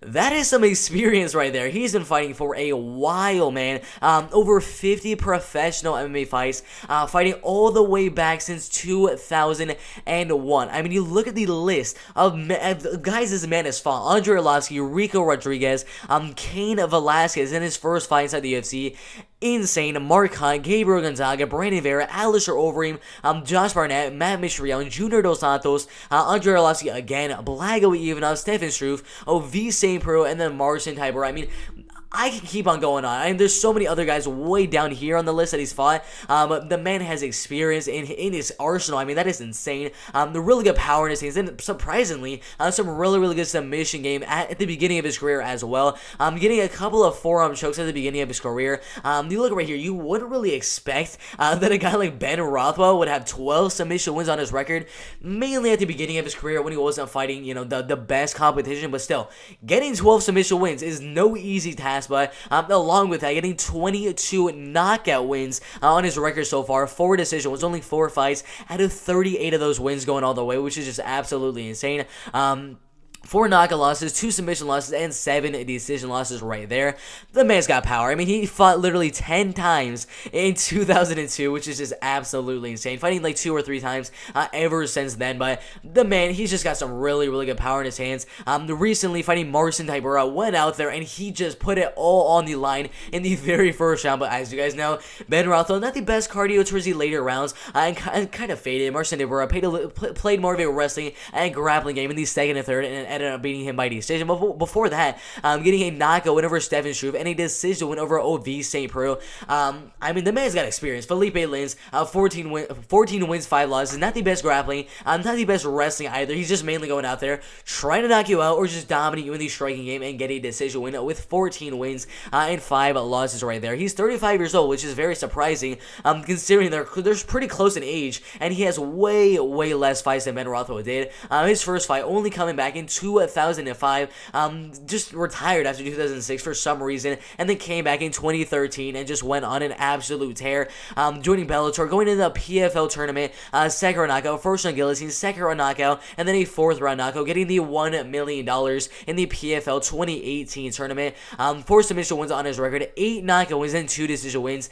That is some experience right there. He's been fighting for a while, man. Over 50 professional MMA fights, fighting all the way back since 2001. I mean, you look at the list of guys this man has fought: Andre Arlovsky, Rico Rodriguez, Cain Velasquez in his first fight inside the UFC. Insane. Mark Hunt, Gabriel Gonzaga, Brandon Vera, Alistair Overeem, Josh Barnett, Matt Mitrione, Junior Dos Santos, Andre Arlovsky again, Blago Ivanov, Stefan Struve, V. St. Preux, and then Marcin Tybura. I mean, I can keep on going on. I mean, there's so many other guys way down here on the list that he's fought. The man has experience in his arsenal. I mean, that is insane. The really good power in his hands, and surprisingly, some really good submission game at the beginning of his career as well. Getting a couple of forearm chokes at the beginning of his career. You look right here, you wouldn't really expect that a guy like Ben Rothwell would have 12 submission wins on his record, mainly at the beginning of his career when he wasn't fighting, the best competition. But still, getting 12 submission wins is no easy task. But along with that, getting 22 knockout wins on his record so far, 4 decision wins, only 4 fights out of 38 of those wins going all the way, which is just absolutely insane. 4 knockout losses, 2 submission losses, and 7 decision losses right there. The man's got power. I mean, he fought literally 10 times in 2002, which is just absolutely insane. Fighting like 2 or 3 times ever since then. But the man, he's just got some really good power in his hands. Recently, fighting Marcin Tybura, went out there and he just put it all on the line in the very first round. But as you guys know, Ben Rothwell, not the best cardio towards the later rounds, and kind of faded. Marcin Tybura played more of a wrestling and grappling game in the second and third, and ended up beating him by decision. But before that, getting a knockout win over Stefan Struve and a decision win over OV St. Preux. I mean, the man's got experience. Felipe Lynch, 14 wins, 5 losses. Not the best grappling, not the best wrestling either. He's just mainly going out there trying to knock you out or just dominate you in the striking game and get a decision win with 14 wins and 5 losses right there. He's 35 years old, which is very surprising, considering they're pretty close in age, and he has way less fights than Ben Rothwell did. His first fight only coming back in 2005, just retired after 2006 for some reason, and then came back in 2013 and just went on an absolute tear, joining Bellator, going into the PFL tournament, second round knockout, first round guillotine, second round knockout, and then a 4th round knockout, getting the $1 million in the PFL 2018 tournament. 4 submission wins on his record, 8 knockout wins and 2 decision wins.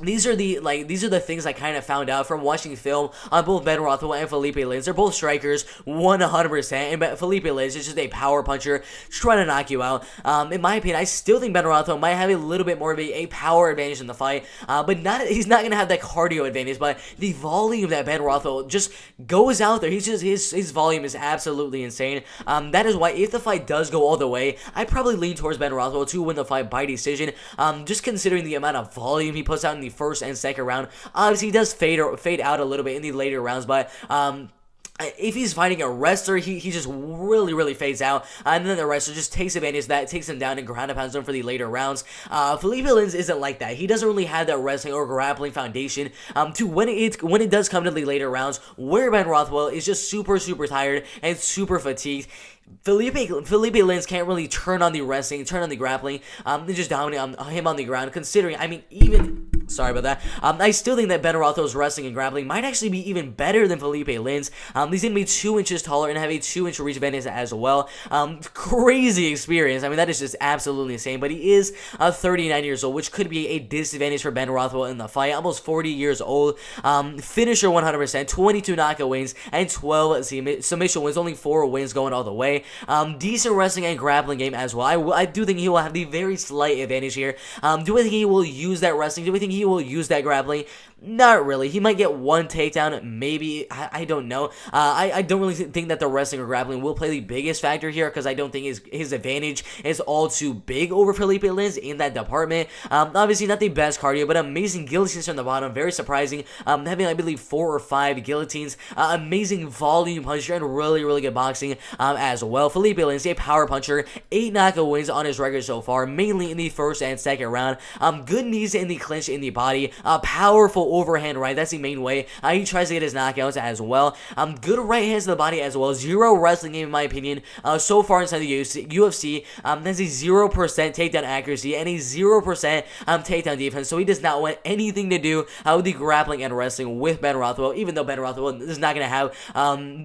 these are the things I kind of found out from watching film on both Ben Rothwell and Felipe Lynch. They're both strikers, 100%, and Felipe Lynch is just a power puncher, trying to knock you out. In my opinion, I still think Ben Rothwell might have a little bit more of a power advantage in the fight, but he's not gonna have that cardio advantage. But the volume that Ben Rothwell just goes out there, his volume is absolutely insane. That is why if the fight does go all the way, I probably lean towards Ben Rothwell to win the fight by decision. Just considering the amount of volume he puts out in the first and second round. Obviously, he does fade out a little bit in the later rounds, but if he's fighting a wrestler, he just really fades out, and then the wrestler just takes advantage of that, takes him down and ground and pounds him for the later rounds. Felipe Lynch isn't like that. He doesn't really have that wrestling or grappling foundation to when it does come to the later rounds, where Ben Rothwell is just super tired and super fatigued. Felipe Lynch can't really turn on the wrestling, turn on the grappling, and just dominate him on the ground, considering, I mean, even... Sorry about that. I still think that Ben Rothwell's wrestling and grappling might actually be even better than Felipe Lynch. He's going to be 2 inches taller and have a 2-inch reach advantage as well. Crazy experience. I mean, that is just absolutely insane. But he is 39 years old, which could be a disadvantage for Ben Rothwell in the fight. Almost 40 years old. Finisher 100%, 22 knockout wins, and 12 submission wins. Only 4 wins going all the way. Decent wrestling and grappling game as well. I do think he will have the very slight advantage here. Do I think he will use that wrestling? Do I think he will use that grappling? Not really. He might get one takedown, maybe. I don't know. I don't really think that the wrestling or grappling will play the biggest factor here, because I don't think his advantage is all too big over Felipe Lynch in that department. Obviously, not the best cardio, but amazing guillotines from the bottom. Very surprising. Having, I believe, 4 or 5 guillotines. Amazing volume puncher and really good boxing as well. Felipe Lynch, a power puncher. 8 knockout wins on his record so far, mainly in the first and second round. Good knees in the clinch in the body. Powerful overhand right. That's the main way he tries to get his knockouts as well. Good right hands to the body as well. 0 wrestling game, in my opinion, so far inside the UFC. That's a 0% takedown accuracy and a 0% takedown defense. So he does not want anything to do with the grappling and wrestling with Ben Rothwell, even though Ben Rothwell is not going to have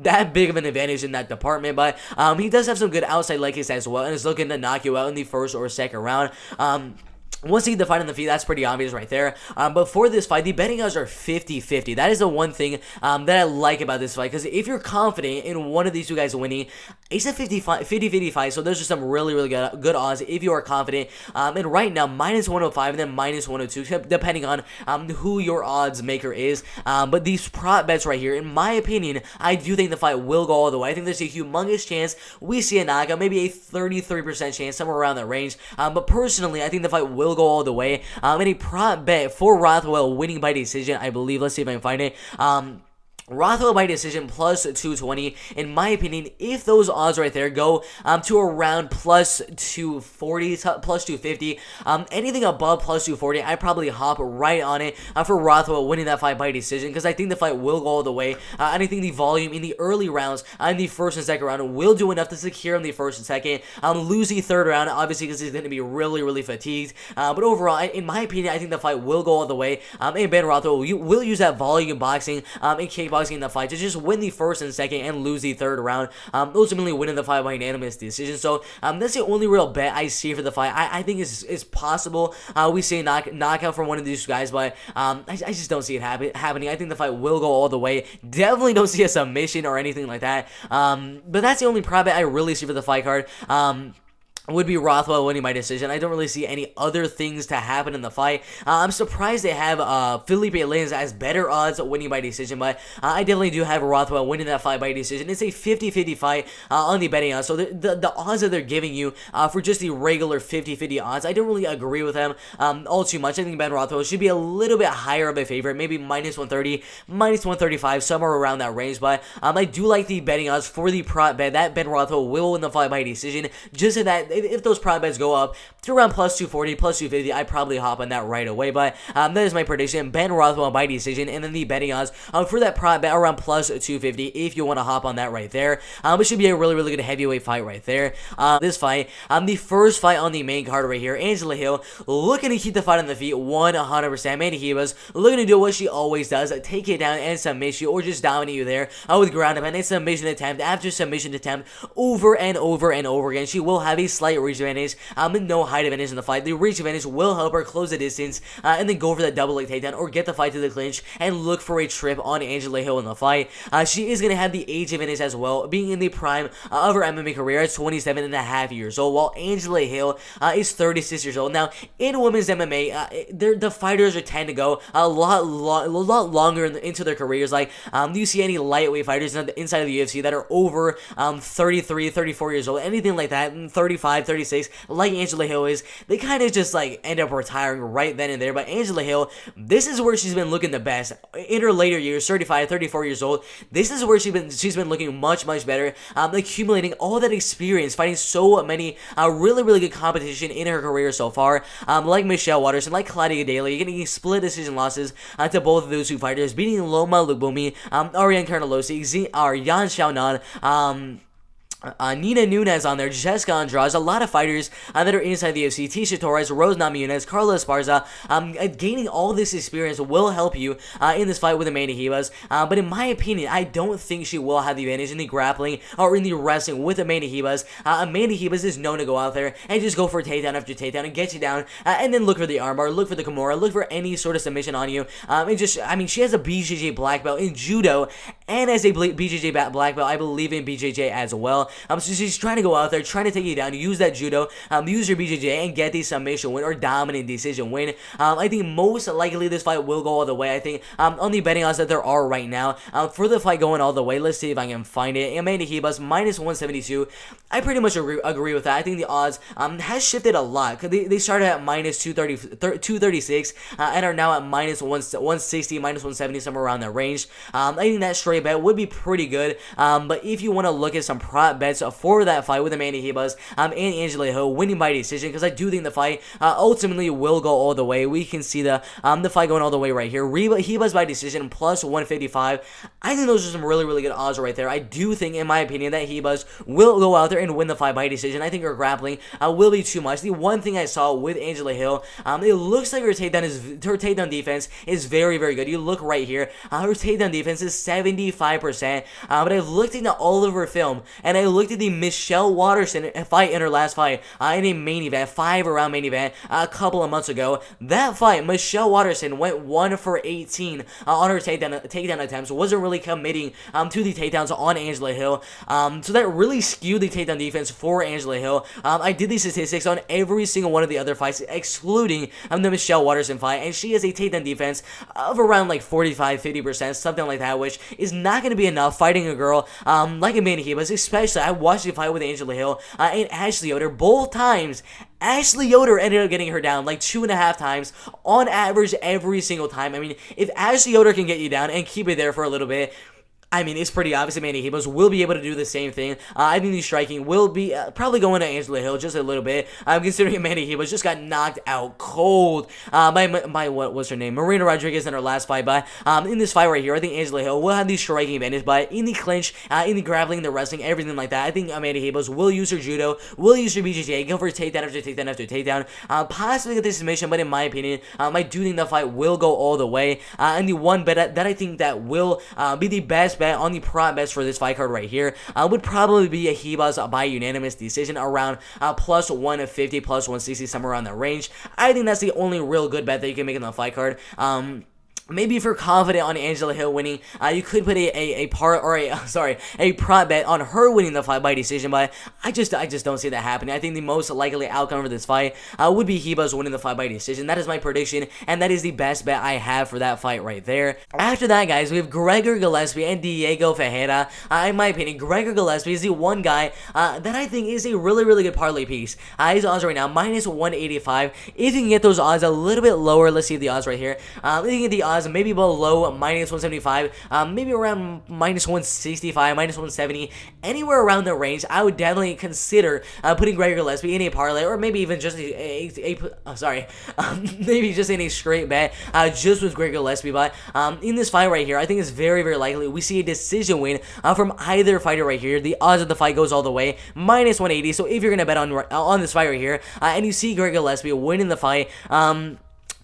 that big of an advantage in that department. But he does have some good outside leg kicks as well, and is looking to knock you out in the first or second round. Once he get the fight on the feet, that's pretty obvious right there. But for this fight, the betting odds are 50-50. That is the one thing that I like about this fight, because if you're confident in one of these two guys winning, it's a 50-50 fight, so those are some really good odds if you are confident. And right now, -105 and then -102, depending on who your odds maker is. But these prop bets right here, in my opinion, I do think the fight will go all the way. I think there's a humongous chance we see a knockout, maybe a 33% chance, somewhere around that range. But personally, I think the fight will go all the way. And a prop bet for Rothwell winning by decision, I believe. Let's see if I can find it. Rothwell by decision plus 220. In my opinion, if those odds right there go to around plus 240, plus 250, anything above plus 240, I probably hop right on it for Rothwell winning that fight by decision, because I think the fight will go all the way. And I think the volume in the early rounds in the first and second round will do enough to secure him the first and second. Lose the third round, obviously, because he's going to be really fatigued. But overall, in my opinion, I think the fight will go all the way. And Ben Rothwell will use that volume boxing and kickboxing in the fight to just win the first and second and lose the third round, ultimately winning the fight by unanimous decision. So that's the only real bet I see for the fight. I think it's possible we see a knockout from one of these guys, but I just don't see it happening. I think the fight will go all the way. Definitely don't see a submission or anything like that. But that's the only prop bet I really see for the fight card. Would be Rothwell winning by decision. I don't really see any other things to happen in the fight. I'm surprised they have Felipe Lynch as better odds winning by decision, but I definitely do have Rothwell winning that fight by decision. It's a 50-50 fight on the betting odds. So the odds that they're giving you for just the regular 50-50 odds, I don't really agree with them all too much. I think Ben Rothwell should be a little bit higher of a favorite, maybe -130, -135, somewhere around that range. But I do like the betting odds for the prop bet that Ben Rothwell will win the fight by decision, just so that if those prop bets go up to around plus 240, plus 250, I'd probably hop on that right away. But that is my prediction. Ben Rothwell by decision, and then the betting odds for that prop bet around plus 250 if you want to hop on that right there. It should be a really good heavyweight fight right there. This fight, the first fight on the main card right here, Angela Hill looking to keep the fight on the feet 100%. Manny Hibas looking to do what she always does, take it down and submit you, or just dominate you there with ground and pound. Submission attempt after submission attempt over and over again. She will have a slight slight reach advantage, and no height advantage in the fight. The reach advantage will help her close the distance, and then go for that double leg takedown or get the fight to the clinch and look for a trip on Angela Hill in the fight. She is going to have the age advantage as well, being in the prime of her MMA career at 27 and a half years old, while Angela Hill is 36 years old. Now, in women's MMA, the fighters tend to go a lot longer into their careers. Like, do you see any lightweight fighters inside of the UFC that are over 33, 34 years old, anything like that, 35, 36, like Angela Hill is? They kind of just like end up retiring right then and there. But Angela Hill, this is where she's been looking the best in her later years, 35, 34 years old. This is where she's been looking much better, accumulating all that experience, fighting so many really good competition in her career so far, like Michelle Waterson, like Claudia Daly, getting split decision losses to both of those two fighters, beating Loma Lubumi, Ariane Carnelosi, Yan Xiaonan, Nina Nunes on there, Jessica Andrade, a lot of fighters that are inside the UFC, Tisha Torres, Rose Namajunas, Carla Esparza. Gaining all this experience will help you in this fight with Amanda Ribas, but in my opinion, I don't think she will have the advantage in the grappling or in the wrestling with Amanda Ribas. Amanda Ribas is known to go out there and just go for takedown after takedown and get you down, and then look for the armbar, look for the Kimura, look for any sort of submission on you. She has a BJJ black belt in judo, and as a BJJ black belt, I believe in BJJ as well. So she's trying to go out there, trying to take you down, use that judo, use your BJJ, and get the submission win or dominant decision win. I think most likely this fight will go all the way. I think on the betting odds that there are right now for the fight going all the way, let's see if I can find it. Amanda Ribas minus 172. I pretty much agree with that. I think the odds has shifted a lot. They started at minus 236 and are now at minus 160, minus 170, somewhere around that range. I think that straight bet would be pretty good. But if you want to look at some prop bets for that fight with Amanda Ribas and Angela Hill winning by decision, because I do think the fight ultimately will go all the way. We can see the fight going all the way right here. Ribas by decision plus 155. I think those are some really good odds right there. I do think, in my opinion, that Ribas will go out there and win the fight by decision. I think her grappling will be too much. The one thing I saw with Angela Hill, it looks like her takedown defense is very good. You look right here, her takedown defense is 75%. But I've looked into all of her film, and I looked at the Michelle Waterson fight in her last fight in a main event, 5-round main event a couple of months ago. That fight, Michelle Waterson went 1 for 18 on her takedown attempts, wasn't really committing to the takedowns on Angela Hill. So that really skewed the takedown defense for Angela Hill. I did these statistics on every single one of the other fights, excluding the Michelle Waterson fight, and she has a takedown defense of around like 45-50%, something like that, which is not going to be enough fighting a girl like Amanda Ribas. Especially, I watched the fight with Angela Hill and Ashley Yoder. Both times, Ashley Yoder ended up getting her down like 2.5 times on average every single time. I mean, if Ashley Yoder can get you down and keep it there for a little bit, I mean, it's pretty obvious Amanda Ribas will be able to do the same thing. I think the striking will be probably going to Angela Hill just a little bit. Considering Amanda Ribas just got knocked out cold by what was her name? Marina Rodriguez in her last fight. But in this fight right here, I think Angela Hill will have the striking advantage. But in the clinch, in the grappling, the wrestling, everything like that, I think Amanda Ribas will use her judo, will use her BJJ, go for takedown after takedown after takedown, possibly get the submission. But in my opinion, I do think the fight will go all the way. And the one bet that I think that will be the best bet on the prop bets for this fight card right here would probably be a Ribas by unanimous decision around plus 150, plus 160, somewhere around that range. I think that's the only real good bet that you can make in the fight card. Maybe if you're confident on Angela Hill winning, you could put a prop bet on her winning the fight by decision, but I just don't see that happening. I think the most likely outcome for this fight would be Ribas winning the fight by decision. That is my prediction, and that is the best bet I have for that fight right there. After that, guys, we have Gregor Gillespie and Diego Fejera. In my opinion, Gregor Gillespie is the one guy that I think is a really good parlay piece. His odds right now, minus 185. If you can get those odds a little bit lower, let's see the odds right here. If you can get the odds maybe below minus 175, maybe around minus 165, minus 170, anywhere around the range, I would definitely consider putting Gregor Gillespie in a parlay, or maybe even just maybe just in a straight bet, just with Gregor Gillespie. But in this fight right here, I think it's very likely we see a decision win from either fighter right here. The odds of the fight goes all the way, minus 180. So if you're gonna bet on this fight right here, and you see Gregor Gillespie winning the fight,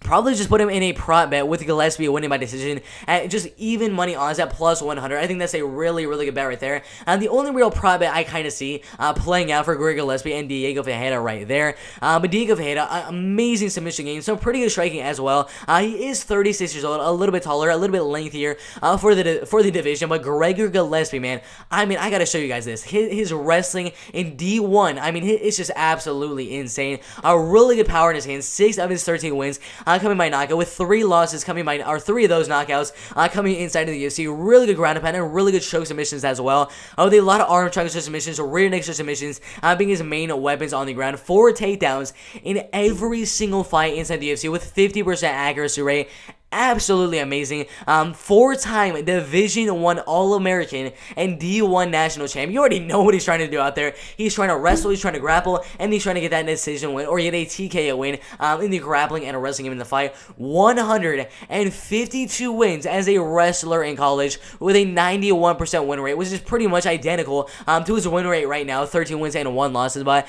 probably just put him in a prop bet with Gillespie winning by decision at just even money odds at plus 100. I think that's a really, really good bet right there. And the only real prop bet I kind of see playing out for Gregor Gillespie and Diego Fejera right there. But Diego Fejera, amazing submission game, so pretty good striking as well. He is 36 years old, a little bit taller, a little bit lengthier for the division. But Gregor Gillespie, man, I mean, I gotta show you guys this. His wrestling in D1, I mean, it's just absolutely insane. A really good power in his hands. 6 of his 13 wins coming by knockout, with 3 losses coming by, or 3 of those knockouts coming inside of the UFC. Really good ground and pound and really good choke submissions as well. They a lot of arm triangle submissions, rear naked submissions being his main weapons on the ground. 4 takedowns in every single fight inside the UFC with 50% accuracy rate. Absolutely amazing. 4-time Division 1 All-American and D1 National Champ. You already know what he's trying to do out there. He's trying to wrestle, he's trying to grapple, and he's trying to get that decision win or get a TKO win in the grappling and wrestling game in the fight. 152 wins as a wrestler in college with a 91% win rate, which is pretty much identical to his win rate right now. 13 wins and 1 losses, but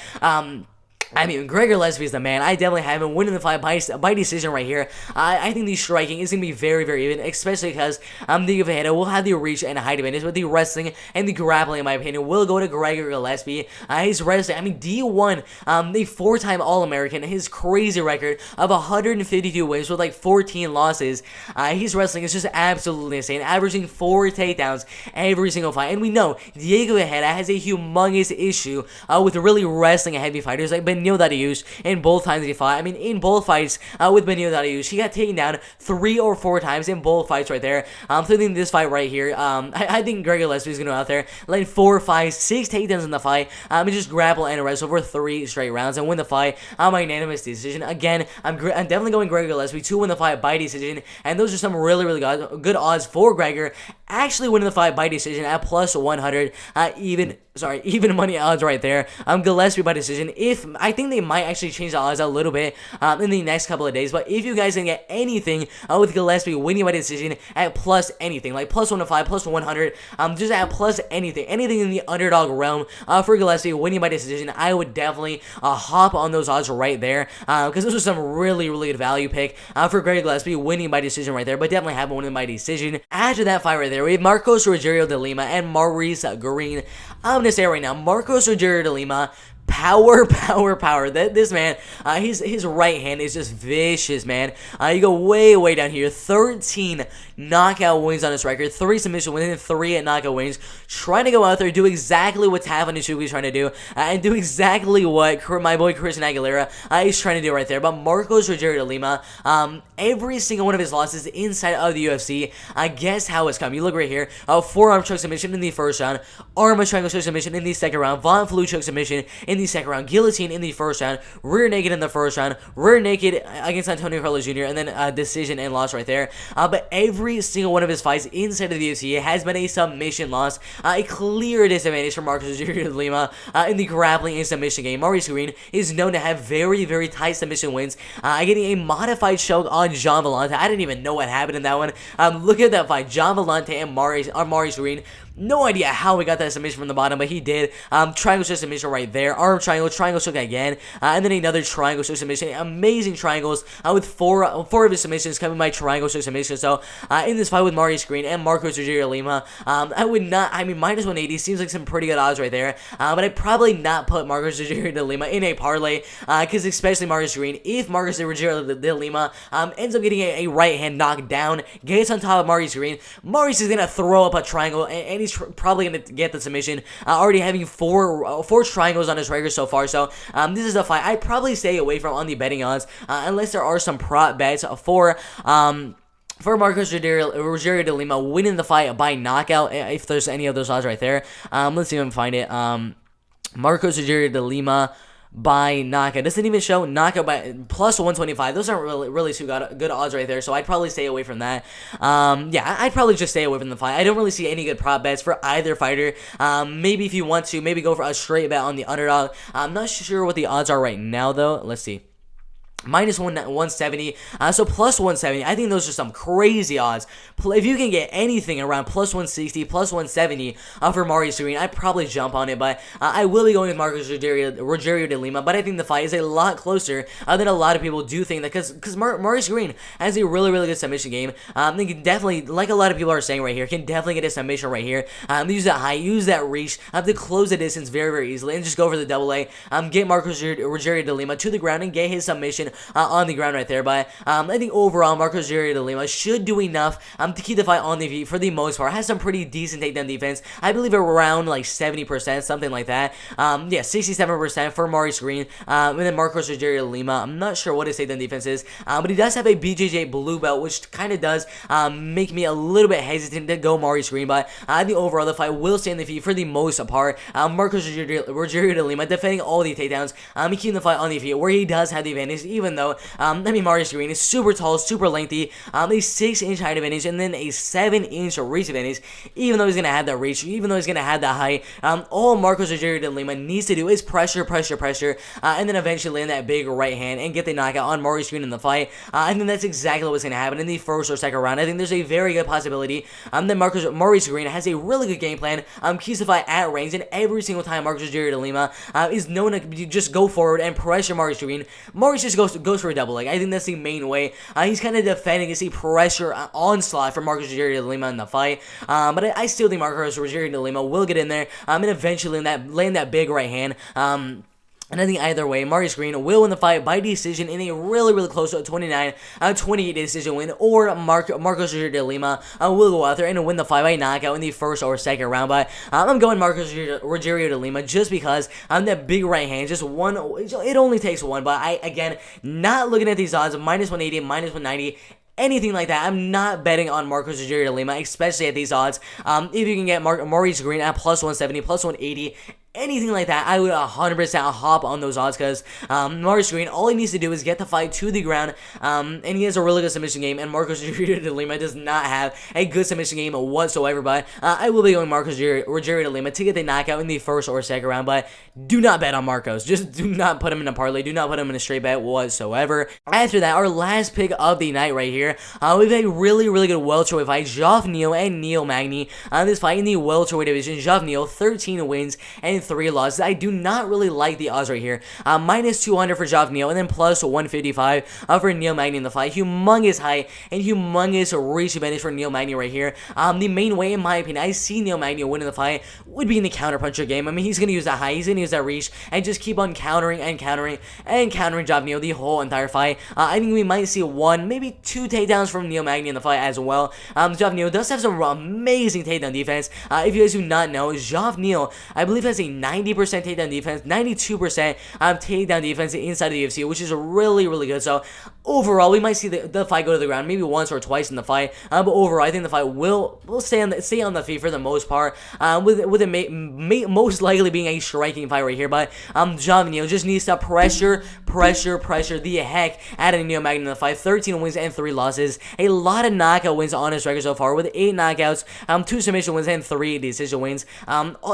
I mean, Gregor Gillespie is the man. I definitely have him winning the fight by decision right here. I think the striking is going to be very, very even, especially because Diego Fejera will have the reach and height advantage, but the wrestling and the grappling, in my opinion, will go to Gregor Gillespie. His wrestling, I mean, D1, the 4-time All-American, his crazy record of 152 wins with like 14 losses. His wrestling is just absolutely insane, averaging 4 takedowns every single fight. And we know Diego Fejera has a humongous issue with really wrestling heavy fighters like Benio Dariush in both times he fought. I mean, in both fights with Benio Dariush, he got taken down 3 or 4 times in both fights right there. So I think this fight right here, I think Gregor Gillespie is going to go out there, let 4, 5, 6 takedowns in the fight, and just grapple and wrestle for 3 straight rounds and win the fight by unanimous decision. Again, I'm definitely going Gregor Gillespie to win the fight by decision, and those are some really, really good odds for Gregor actually winning the fight by decision at plus 100, even money odds right there. Gillespie by decision. I think they might actually change the odds a little bit in the next couple of days, but if you guys can get anything with Gillespie winning by decision at plus anything, like plus 105, plus 100, just at plus anything in the underdog realm for Gillespie winning by decision, I would definitely hop on those odds right there, because those are some really, really good value pick for Gregor Gillespie winning by decision right there, but definitely have him winning by decision. After that fight right there, we have Marcos Rigero de Lima and Maurice Greene. I'm going to say right now, Marcos Rigero de Lima, power. This man, his right hand is just vicious, man. You go way down here. 13 knockout wins on his record, 3 submission wins and 3 knockout wins. Trying to go out there, do exactly what Tafan Nsuku is trying to do, and do exactly what my boy Christian Aguilera is trying to do right there. But Marcos Rigero de Lima, every single one of his losses inside of the UFC, guess how it's come. You look right here, forearm choke submission in the first round, arm triangle choke submission in the second round, Von Flue choke submission in the second round, guillotine in the first round, rear naked in the first round, rear naked against Antonio Carlos Jr., and then decision and loss right there. But every single one of his fights inside of the UFC has been a submission loss, a clear disadvantage for Marcos Rigero de Lima in the grappling and submission game. Maurice Greene is known to have very tight submission wins, getting a modified choke on Jean Vellante. I didn't even know what happened in that one. Look at that fight, Jean Vellante and Maurice Greene. No idea how he got that submission from the bottom, but he did. Triangle choke submission right there. Arm triangle choke again. And then another triangle choke submission. Amazing triangles with four of his submissions coming by triangle choke submission. So, in this fight with Maurice Greene and Marcos Rigero de Lima, minus 180 seems like some pretty good odds right there. But I'd probably not put Marcos Rigero de Lima in a parlay, because especially Maurice Greene, if Marcos Rigero de Lima ends up getting a right hand knocked down, gets on top of Maurice Greene, Maurice is going to throw up a triangle, and he's probably going to get the submission, already having four triangles on his record so far. So this is a fight I'd probably stay away from on the betting odds, unless there are some prop bets for Marcos Rigero de Lima winning the fight by knockout, if there's any of those odds right there. Let's see if I can find it. Marcos Rigero de Lima by knockout. Doesn't even show knockout by plus 125. Those aren't really too good odds right there, so I'd probably stay away from that. I'd probably just stay away from the fight. I don't really see any good prop bets for either fighter. Maybe if you want to, maybe go for a straight bet on the underdog. I'm not sure what the odds are right now, though. Let's see. minus 170, so plus 170. I think those are some crazy odds. If you can get anything around plus 160, plus 170 for Maurice Greene, I'd probably jump on it, but I will be going with Marcos Rogerio de Lima, but I think the fight is a lot closer than a lot of people do think, that because Maurice Greene has a really, really good submission game. They can definitely, like a lot of people are saying right here, can definitely get a submission right here. Use that height, use that reach, to close the distance very, very easily, and just go for the double A. Get Marcos Rogerio de Lima to the ground and get his submission on the ground right there. But I think overall, Marcos Rogerio de Lima should do enough to keep the fight on the feet for the most part. Has some pretty decent takedown defense. I believe around like 70%, something like that. Yeah, 67% for Maurice Greene. And then Marcos Rogerio de Lima, I'm not sure what his takedown defense is, but he does have a BJJ blue belt, which kind of does make me a little bit hesitant to go Maurice Greene. But I think overall, the fight will stay on the feet for the most part. Marcos Rogerio de Lima defending all the takedowns, keeping the fight on the feet, where he does have the advantage, even though Maurice Greene is super tall, super lengthy, a 6-inch height advantage, and then a 7-inch reach advantage. Even though he's gonna have that reach, even though he's gonna have that height, all Marcos Rogerio de Lima needs to do is pressure, and then eventually land that big right hand and get the knockout on Maurice Greene in the fight. I think that's exactly what's gonna happen in the first or second round. I think there's a very good possibility that Maurice Greene has a really good game plan, keeps the fight at range, and every single time Marcos Rogerio de Lima is known to just go forward and pressure Maurice Greene, Maurice just goes for a double leg. I think that's the main way. He's kind of defending against the pressure onslaught from Marcos Rogerio de Lima in the fight. But I still think Marcos Rogerio de Lima will get in there and eventually land that big right hand. And I think either way, Maurice Greene will win the fight by decision in a really, really close 29-28 decision win, or Marcos Rogerio de Lima will go out there and win the fight by knockout in the first or second round. But I'm going Marcos Rogerio de Lima just because that big right hand, just one, it only takes one. But again, not looking at these odds, minus 180, minus 190, anything like that. I'm not betting on Marcos Rogerio de Lima, especially at these odds. If you can get Maurice Greene at plus 170, plus 180, anything like that, I would 100% hop on those odds, because Maurice Greene, all he needs to do is get the fight to the ground, and he has a really good submission game, and Marcos Rogerio de Lima does not have a good submission game whatsoever. But I will be going Marcos Rogerio de Lima to get the knockout in the first or second round. But do not bet on Marcos. Just do not put him in a parlay. Do not put him in a straight bet whatsoever. After that, our last pick of the night right here, we have a really, really good welterweight fight, Geoff Neal and Neil Magny. This fight in the welterweight division, Geoff Neal, 13 wins and 3 losses. I do not really like the odds right here. Minus 200 for Geoff Neal, and then plus 155 for Neil Magny in the fight. Humongous height and humongous reach advantage for Neil Magny right here. The main way, in my opinion, I see Neil Magny winning the fight would be in the counterpuncher game. I mean, he's going to use that height, he's going to use that reach, and just keep on countering Geoff Neal the whole entire fight. I think we might see 1, maybe 2 takedowns from Neil Magny in the fight as well. Geoff Neal does have some amazing takedown defense. If you guys do not know, Geoff Neal, I believe, has a 90% takedown defense, 92% takedown defense inside of the UFC, which is really, really good. So overall, we might see the fight go to the ground maybe once or twice in the fight, but overall, I think the fight will stay on the feet for the most part, with it most likely being a striking fight right here. But Geoff Neal just needs to pressure the heck out of Neil Magny in the fight. 13 wins and 3 losses, a lot of knockout wins on his record so far, with 8 knockouts, 2 submission wins, and 3 decision wins.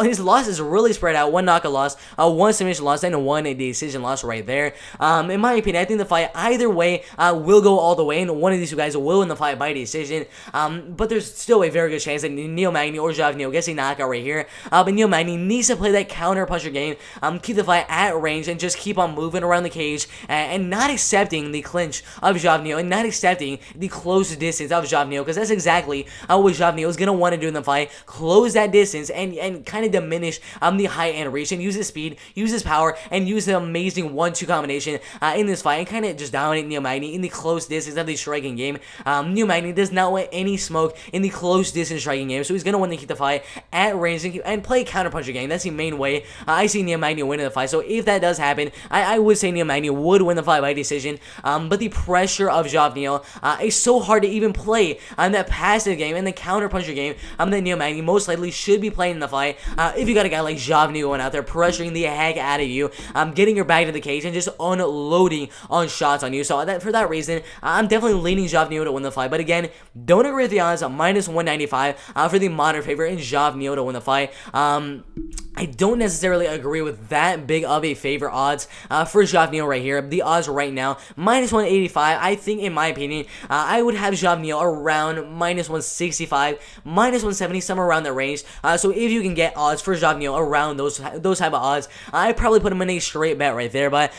His losses really spread out: 1 knockout loss, 1 submission loss, and 1 decision loss right there. In my opinion, I think the fight either way will go all the way, and one of these 2 guys will win the fight by decision. But there's still a very good chance that Neil Magny or Geoff Neal gets a knockout right here. But Neil Magny needs to play that counter puncher game, keep the fight at range, and just keep on moving around the cage, and not accepting the clinch of Geoff Neal, and not accepting the close distance of Geoff Neal, because that's exactly what Geoff Neal is going to want to do in the fight: close that distance and kind of diminish the height and reach, and use his speed, use his power, and use the amazing 1-2 combination in this fight, and kind of just dominate Neil Magny in the close distance of the striking game. Neil Magny does not want any smoke in the close distance striking game, so he's going to want to keep the fight at range and play counterpuncher game. That's the main way I see Neil Magny winning the fight. So if that does happen, I would say Neil Magny would win the fight by decision. But the pressure of Geoff Neal is so hard to even play on that passive game and the counterpuncher game that Neil Magny most likely should be playing in the fight. If you got a guy like Geoff Javni going out there, pressuring the heck out of you, getting your back to the cage, and just unloading on shots on you. So for that reason, I'm definitely leaning Javni to win the fight. But again, don't agree with the odds. Minus 195 for the moderate favorite in Javni to win the fight. I don't necessarily agree with that big of a favor odds for Javni right here. The odds right now, minus 185. I think, in my opinion, I would have Javni around minus 165, minus 170, somewhere around that range. So if you can get odds for Javni around those type of odds, I'd probably put him in a straight bet right there. But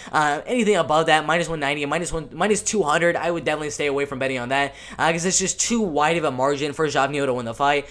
anything above that, minus 190, minus 200, I would definitely stay away from betting on that because it's just too wide of a margin for Javni to win the fight.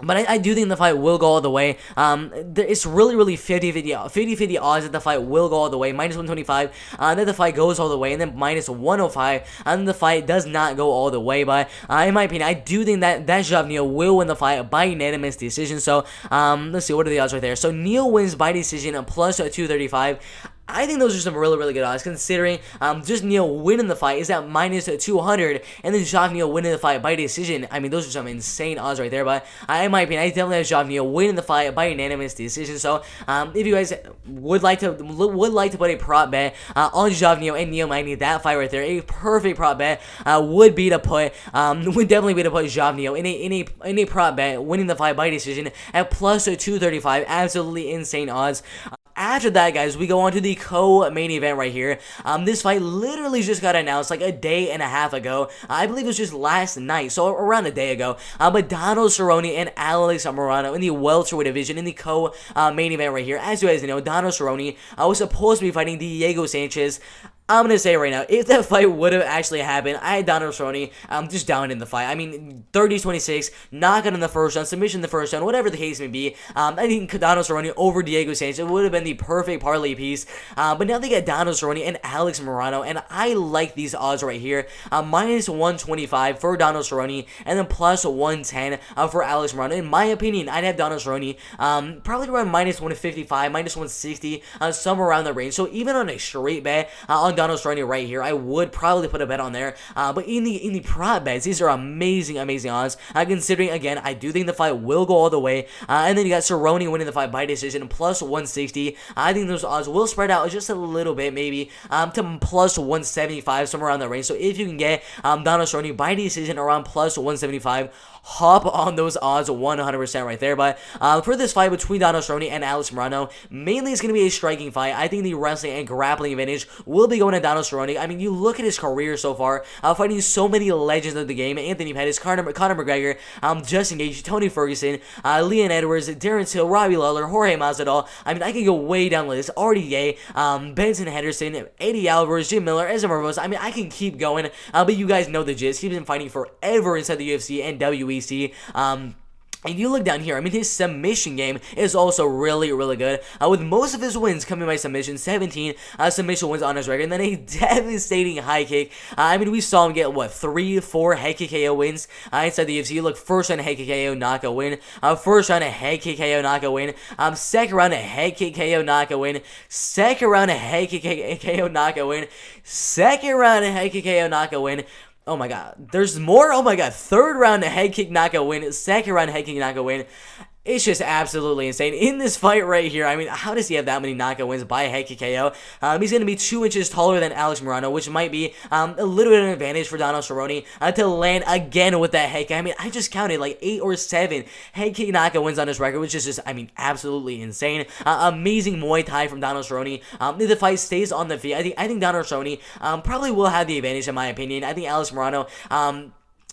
But I do think the fight will go all the way. It's really 50-50 odds that the fight will go all the way. Minus 125, then the fight goes all the way, and then minus 105, and then the fight does not go all the way. But in my opinion, I do think that Javni will win the fight by unanimous decision. So let's see, what are the odds right there? So Neil wins by decision plus 235. I think those are some really good odds, considering just Neil winning the fight is at minus 200, and then Javni winning the fight by decision. I mean, those are some insane odds right there. But in my opinion, I definitely have Javni winning the fight by unanimous decision. So if you guys would like to put a prop bet on Javni and Neil Magni, that fight right there, a perfect prop bet would definitely be to put Javni in a prop bet winning the fight by decision at plus 235. Absolutely insane odds. After that, guys, we go on to the co-main event right here. This fight literally just got announced like a day and a half ago. I believe it was just last night, so around a day ago. But Donald Cerrone and Alex Morono in the welterweight division in the co-main event right here. As you guys know, Donald Cerrone was supposed to be fighting Diego Sanchez. I'm going to say right now, if that fight would have actually happened, I had Donald Cerrone just down in the fight. I mean, 30-26, knockout in the first round, submission in the first round, whatever the case may be. I think Donald Cerrone over Diego Sanchez would have been the perfect parlay piece. But now they got Donald Cerrone and Alex Morono, and I like these odds right here. Minus 125 for Donald Cerrone, and then plus 110 for Alex Morono. In my opinion, I'd have Donald Cerrone probably around minus 155, minus 160, somewhere around the range. So even on a straight bet on Donald Cerrone right here, I would probably put a bet on there. But in the prop bets, these are amazing odds. Considering, again, I do think the fight will go all the way. And then you got Cerrone winning the fight by decision, plus 160. I think those odds will spread out just a little bit, maybe to plus 175, somewhere around that range. So if you can get Donald Cerrone by decision around plus 175, hop on those odds 100% right there. But for this fight between Donald Cerrone and Alex Morono, mainly it's going to be a striking fight. I think the wrestling and grappling advantage will be going to Donald Cerrone. I mean, you look at his career so far, fighting so many legends of the game: Anthony Pettis, Conor McGregor, Justin Gage, Tony Ferguson, Leon Edwards, Darren Till, Robbie Lawler, Jorge Masvidal. I mean, I can go way down the list. RDA, Benson Henderson, Eddie Alvarez, Jim Miller, Ezra Barbosa. I mean, I can keep going, but you guys know the gist. He's been fighting forever inside the UFC and WEC. And you look down here, I mean, his submission game is also really good. With most of his wins coming by submission, 17 submission wins on his record, and then a devastating high kick. I mean, we saw him get, 3-4 head kick KO wins inside the UFC. You look, first round head kick KO knockout win, first round head kick KO knockout win, second round head kick KO knockout win, second round head kick KO knockout win, second round head kick KO knockout win. Oh my god, there's more? Oh my god, third round head kick knockout win, second round head kick knockout win. It's just absolutely insane. In this fight right here, I mean, how does he have that many knockout wins by head kick KO? He's going to be 2 inches taller than Alex Morono, which might be a little bit of an advantage for Donald Cerrone to land again with that head kick. I mean, I just counted like 8 or 7 head kick knockout wins on his record, which is just, I mean, absolutely insane. Amazing Muay Thai from Donald Cerrone. If the fight stays on the feet, I think Donald Cerrone probably will have the advantage in my opinion. I think Alex Morono,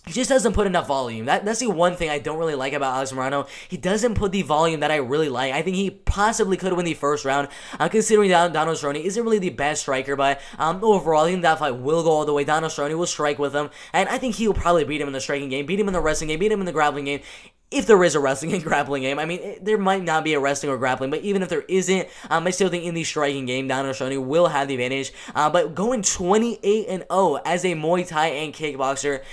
he just doesn't put enough volume. That's the one thing I don't really like about Alex Morono. He doesn't put the volume that I really like. I think he possibly could win the first round, considering Donald Cerrone isn't really the best striker, but overall, I think that fight will go all the way. Donald Cerrone will strike with him, and I think he'll probably beat him in the striking game, beat him in the wrestling game, beat him in the grappling game. If there is a wrestling and grappling game, I mean, there might not be a wrestling or grappling, but even if there isn't, I still think in the striking game, Donald Cerrone will have the advantage. But going 28-0 as a Muay Thai and kickboxer,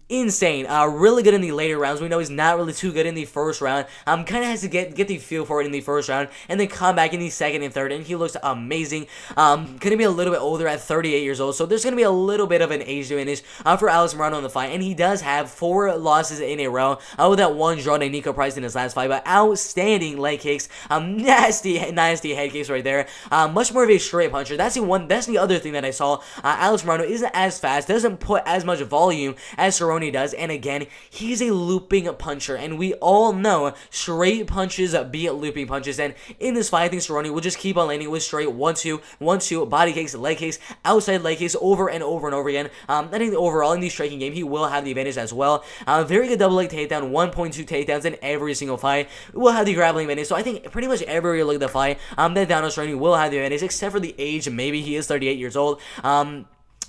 insane. Really good in the later rounds. We know he's not really too good in the first round. Kind of has to get the feel for it in the first round, and then come back in the second and third, and he looks amazing. Gonna be a little bit older at 38 years old, so there's gonna be a little bit of an age advantage for Alex Morono in the fight, and he does have 4 losses in a row with that one draw to Nico Price in his last fight, but outstanding leg kicks, nasty head kicks right there. Much more of a straight puncher. That's the other thing that I saw. Alex Morono isn't as fast, doesn't put as much volume as Cerrone does, and again, he's a looping puncher, and we all know straight punches beat looping punches, and in this fight, I think Cerrone will just keep on landing with straight 1-2, 1-2, body kicks, leg kicks, outside leg kicks over and over and over again. I think overall in the striking game, he will have the advantage as well. Very good double leg takedown, 1.2 takedowns in every single fight. Will have the grappling advantage, so I think pretty much every look at the fight, that Donald Cerrone will have the advantage, except for the age. Maybe he is 38 years old.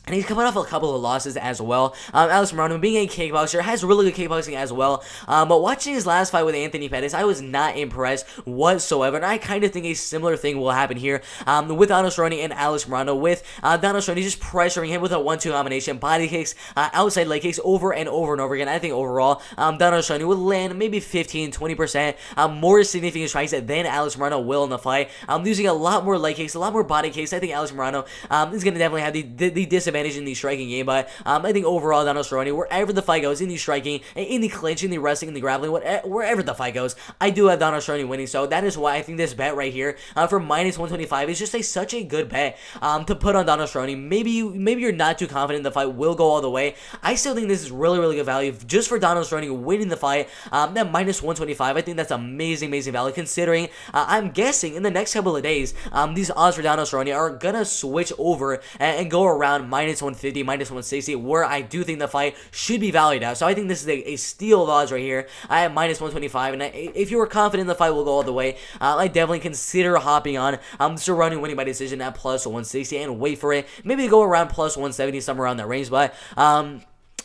And he's coming off a couple of losses as well. Alex Morono, being a kickboxer, has really good kickboxing as well. But watching his last fight with Anthony Pettis, I was not impressed whatsoever. And I kind of think a similar thing will happen here with Donald Cerrone and Alex Morono, with Donald Cerrone just pressuring him with a 1-2 combination, body kicks, outside leg kicks over and over and over again. I think overall, Donald Cerrone will land maybe 15-20% more significant strikes than Alex Morono will in the fight. Using a lot more leg kicks, a lot more body kicks. I think Alex Morono is going to definitely have the disadvantage in the striking game, but I think overall Donald Cerrone, wherever the fight goes, in the striking, in the clinch, in the wrestling, in the grappling, wherever the fight goes, I do have Donald Cerrone winning. So that is why I think this bet right here for -125 is just such a good bet to put on Donald Cerrone. Maybe you're not too confident the fight will go all the way. I still think this is really good value just for Donald Cerrone winning the fight. That -125, I think that's amazing value, considering I'm guessing in the next couple of days these odds for Donald Cerrone are gonna switch over and go around -150, -160, where I do think the fight should be valued at. So I think this is a steal of odds right here. I have -125, and if you were confident the fight will go all the way, I definitely consider hopping on Cerrone winning by decision at +160 and wait for it. Maybe go around +170, somewhere around that range, but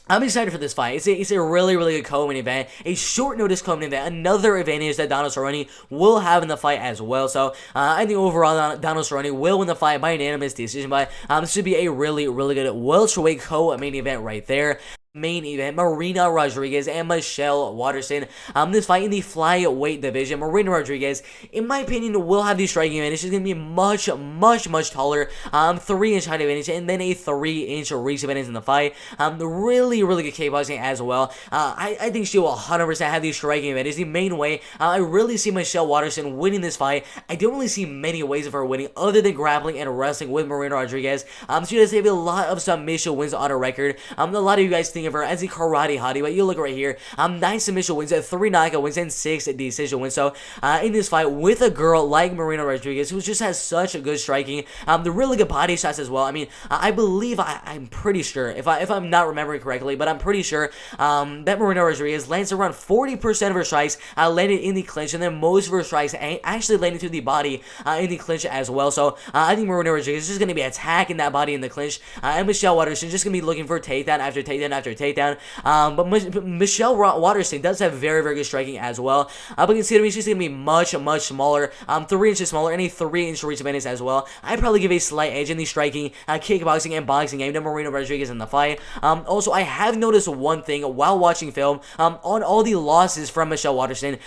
I'm excited for this fight. It's a really good co-main event, a short notice co-main event, another advantage that Donald Cerrone will have in the fight as well. So I think overall Donald Cerrone will win the fight by unanimous decision, but this should be a really good welterweight co-main event right there. Main event, Marina Rodriguez and Michelle Waterson. This fight in the flyweight division. Marina Rodriguez, in my opinion, will have the striking advantage. She's going to be much taller. 3-inch height advantage, and then a 3-inch reach advantage in the fight. Really good kickboxing as well. I think she will 100% have the striking advantage. The main way I really see Michelle Waterson winning this fight, I don't really see many ways of her winning other than grappling and wrestling with Marina Rodriguez. She does have a lot of submission wins on her record. A lot of you guys think of her as a karate hottie, but you look right here, 9 submission wins, 3 knockout wins, and 6 decision wins. So in this fight with a girl like Marina Rodriguez, who just has such a good striking, the really good body shots as well. I mean, I believe, I'm pretty sure, if I'm not remembering correctly, but I'm pretty sure that Marina Rodriguez lands around 40% of her strikes landed in the clinch, and then most of her strikes actually landing to the body in the clinch as well. So I think Marina Rodriguez is just going to be attacking that body in the clinch, and Michelle Waterson just going to be looking for takedown after takedown after takedown. But Michelle Waterson does have very good striking as well. But considering she's going to be much smaller, 3 inches smaller, and a 3-inch reach advantage as well, I'd probably give a slight edge in the striking, kickboxing, and boxing game to Marina Rodriguez in the fight. Also, I have noticed one thing while watching film on all the losses from Michelle Waterson.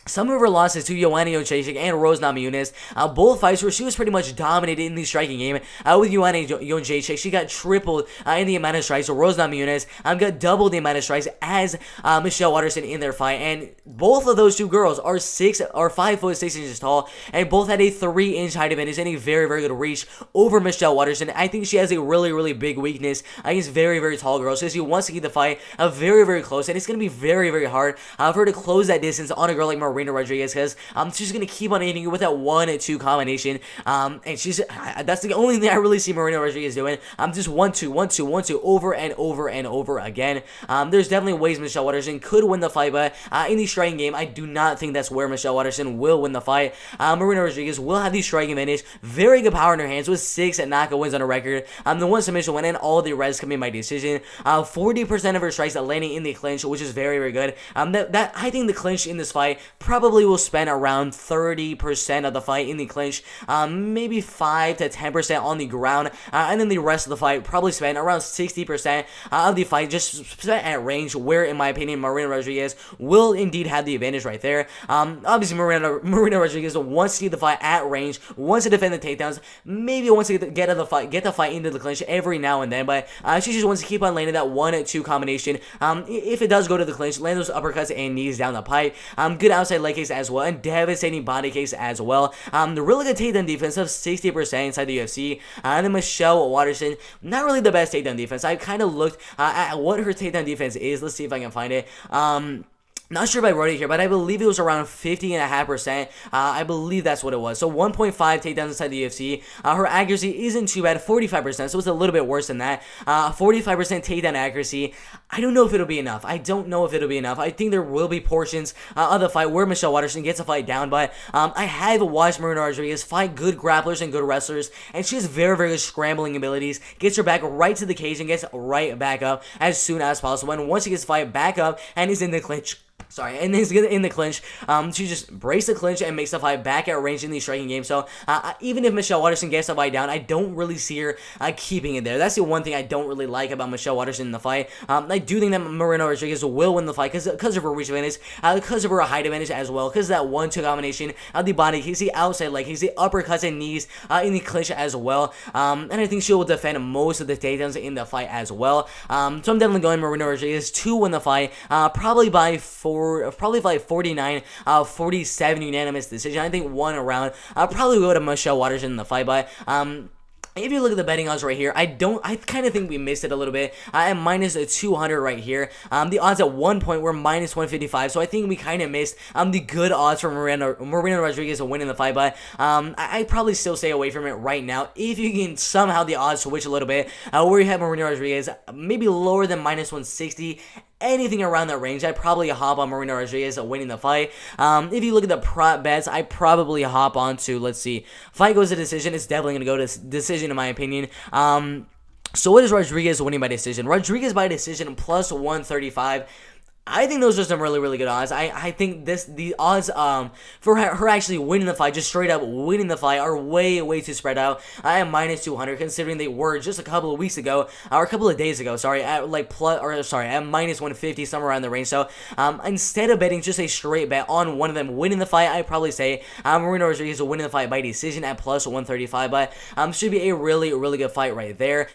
Some of her losses to Joanna Jędrzejczyk and Rose Namajunas, both fights where she was pretty much dominated in the striking game. With Joanna Jędrzejczyk, she got tripled in the amount of strikes. So Rose Namajunas got double the amount of strikes as Michelle Waterson in their fight. And both of those two girls are 5 foot 6 inches tall, and both had a 3-inch height advantage and a very good reach over Michelle Waterson. I think she has a really big weakness against very tall girls, so she wants to keep the fight very close, and it's going to be very hard for her to close that distance on a girl like Marina Rodriguez, because she's going to keep on hitting you with that 1-2 combination, and that's the only thing I really see Marina Rodriguez doing. Just 1-2 over and over again. There's definitely ways Michelle Waterson could win the fight, but in the striking game, I do not think that's where Michelle Waterson will win the fight. Marina Rodriguez will have the striking advantage, very good power in her hands with 6 knockout wins on her record. The 1 submission win, and all the rest coming by decision. 40% of her strikes landing in the clinch, which is very good. I think the clinch in this fight probably will spend around 30% of the fight in the clinch, maybe 5 to 10% on the ground, and then the rest of the fight probably spend around 60% of the fight just spent at range, where in my opinion Marina Rodriguez will indeed have the advantage right there. Obviously Marina Rodriguez wants to see the fight at range, wants to defend the takedowns, maybe wants to get the fight into the clinch every now and then, but she just wants to keep on landing that 1-2 combination. If it does go to the clinch, land those uppercuts and knees down the pipe. Good outside leg kicks as well, and devastating body kicks as well. The really good takedown defense of 60% inside the UFC. And then Michelle Waterson, not really the best takedown defense. I kind of looked at what her takedown defense is. Let's see if I can find it. Not sure if I wrote it here, but I believe it was around 50.5%. I believe that's what it was. So 1.5 takedowns inside the UFC. Her accuracy isn't too bad, 45%, so it's a little bit worse than that. 45% takedown accuracy. I don't know if it'll be enough. I think there will be portions of the fight where Michelle Waterson gets a fight down, but I have watched Marina Rodriguez fight good grapplers and good wrestlers, and she has very, very good scrambling abilities. Gets her back right to the cage and gets right back up as soon as possible. And once she gets the fight back up and is in the clinch, and he's in the clinch. She just breaks the clinch and makes the fight back at range in the striking game. So even if Michelle Waterson gets the fight down, I don't really see her keeping it there. That's the one thing I don't really like about Michelle Waterson in the fight. I do think that Marina Rodriguez will win the fight because of her reach advantage, because of her height advantage as well, because of that 1-2 combination of the body. He's the outside leg, he's the uppercuts and knees in the clinch as well. And I think she will defend most of the takedowns in the fight as well. So I'm definitely going Marina Rodriguez to win the fight, probably by 49, 47 unanimous decision. I think one round. I'll probably go to Michelle Waterson in the fight, but if you look at the betting odds right here, I kind of think we missed it a little bit. At minus 200 right here. The odds at one point were minus 155, so I think we kind of missed the good odds for Marina Rodriguez winning the fight, but I'd probably still stay away from it right now. If you can somehow the odds switch a little bit, where you have Marina Rodriguez maybe lower than minus 160, anything around that range, I'd probably hop on Marina Rodriguez winning the fight. If you look at the prop bets, I probably hop on to, let's see, fight goes to decision. It's definitely going to go to decision in my opinion. So what is Rodriguez winning by decision? Rodriguez by decision plus 135. I think those are some really, really good odds. I think the odds for her actually winning the fight, just straight up winning the fight, are way, way too spread out. I am minus 200, considering they were just a couple of weeks ago, or a couple of days ago, sorry, at at minus 150, somewhere around the range. So instead of betting just a straight bet on one of them winning the fight, I'd probably say Marina Rodriguez will win the fight by decision at plus 135, but should be a really, really good fight right there.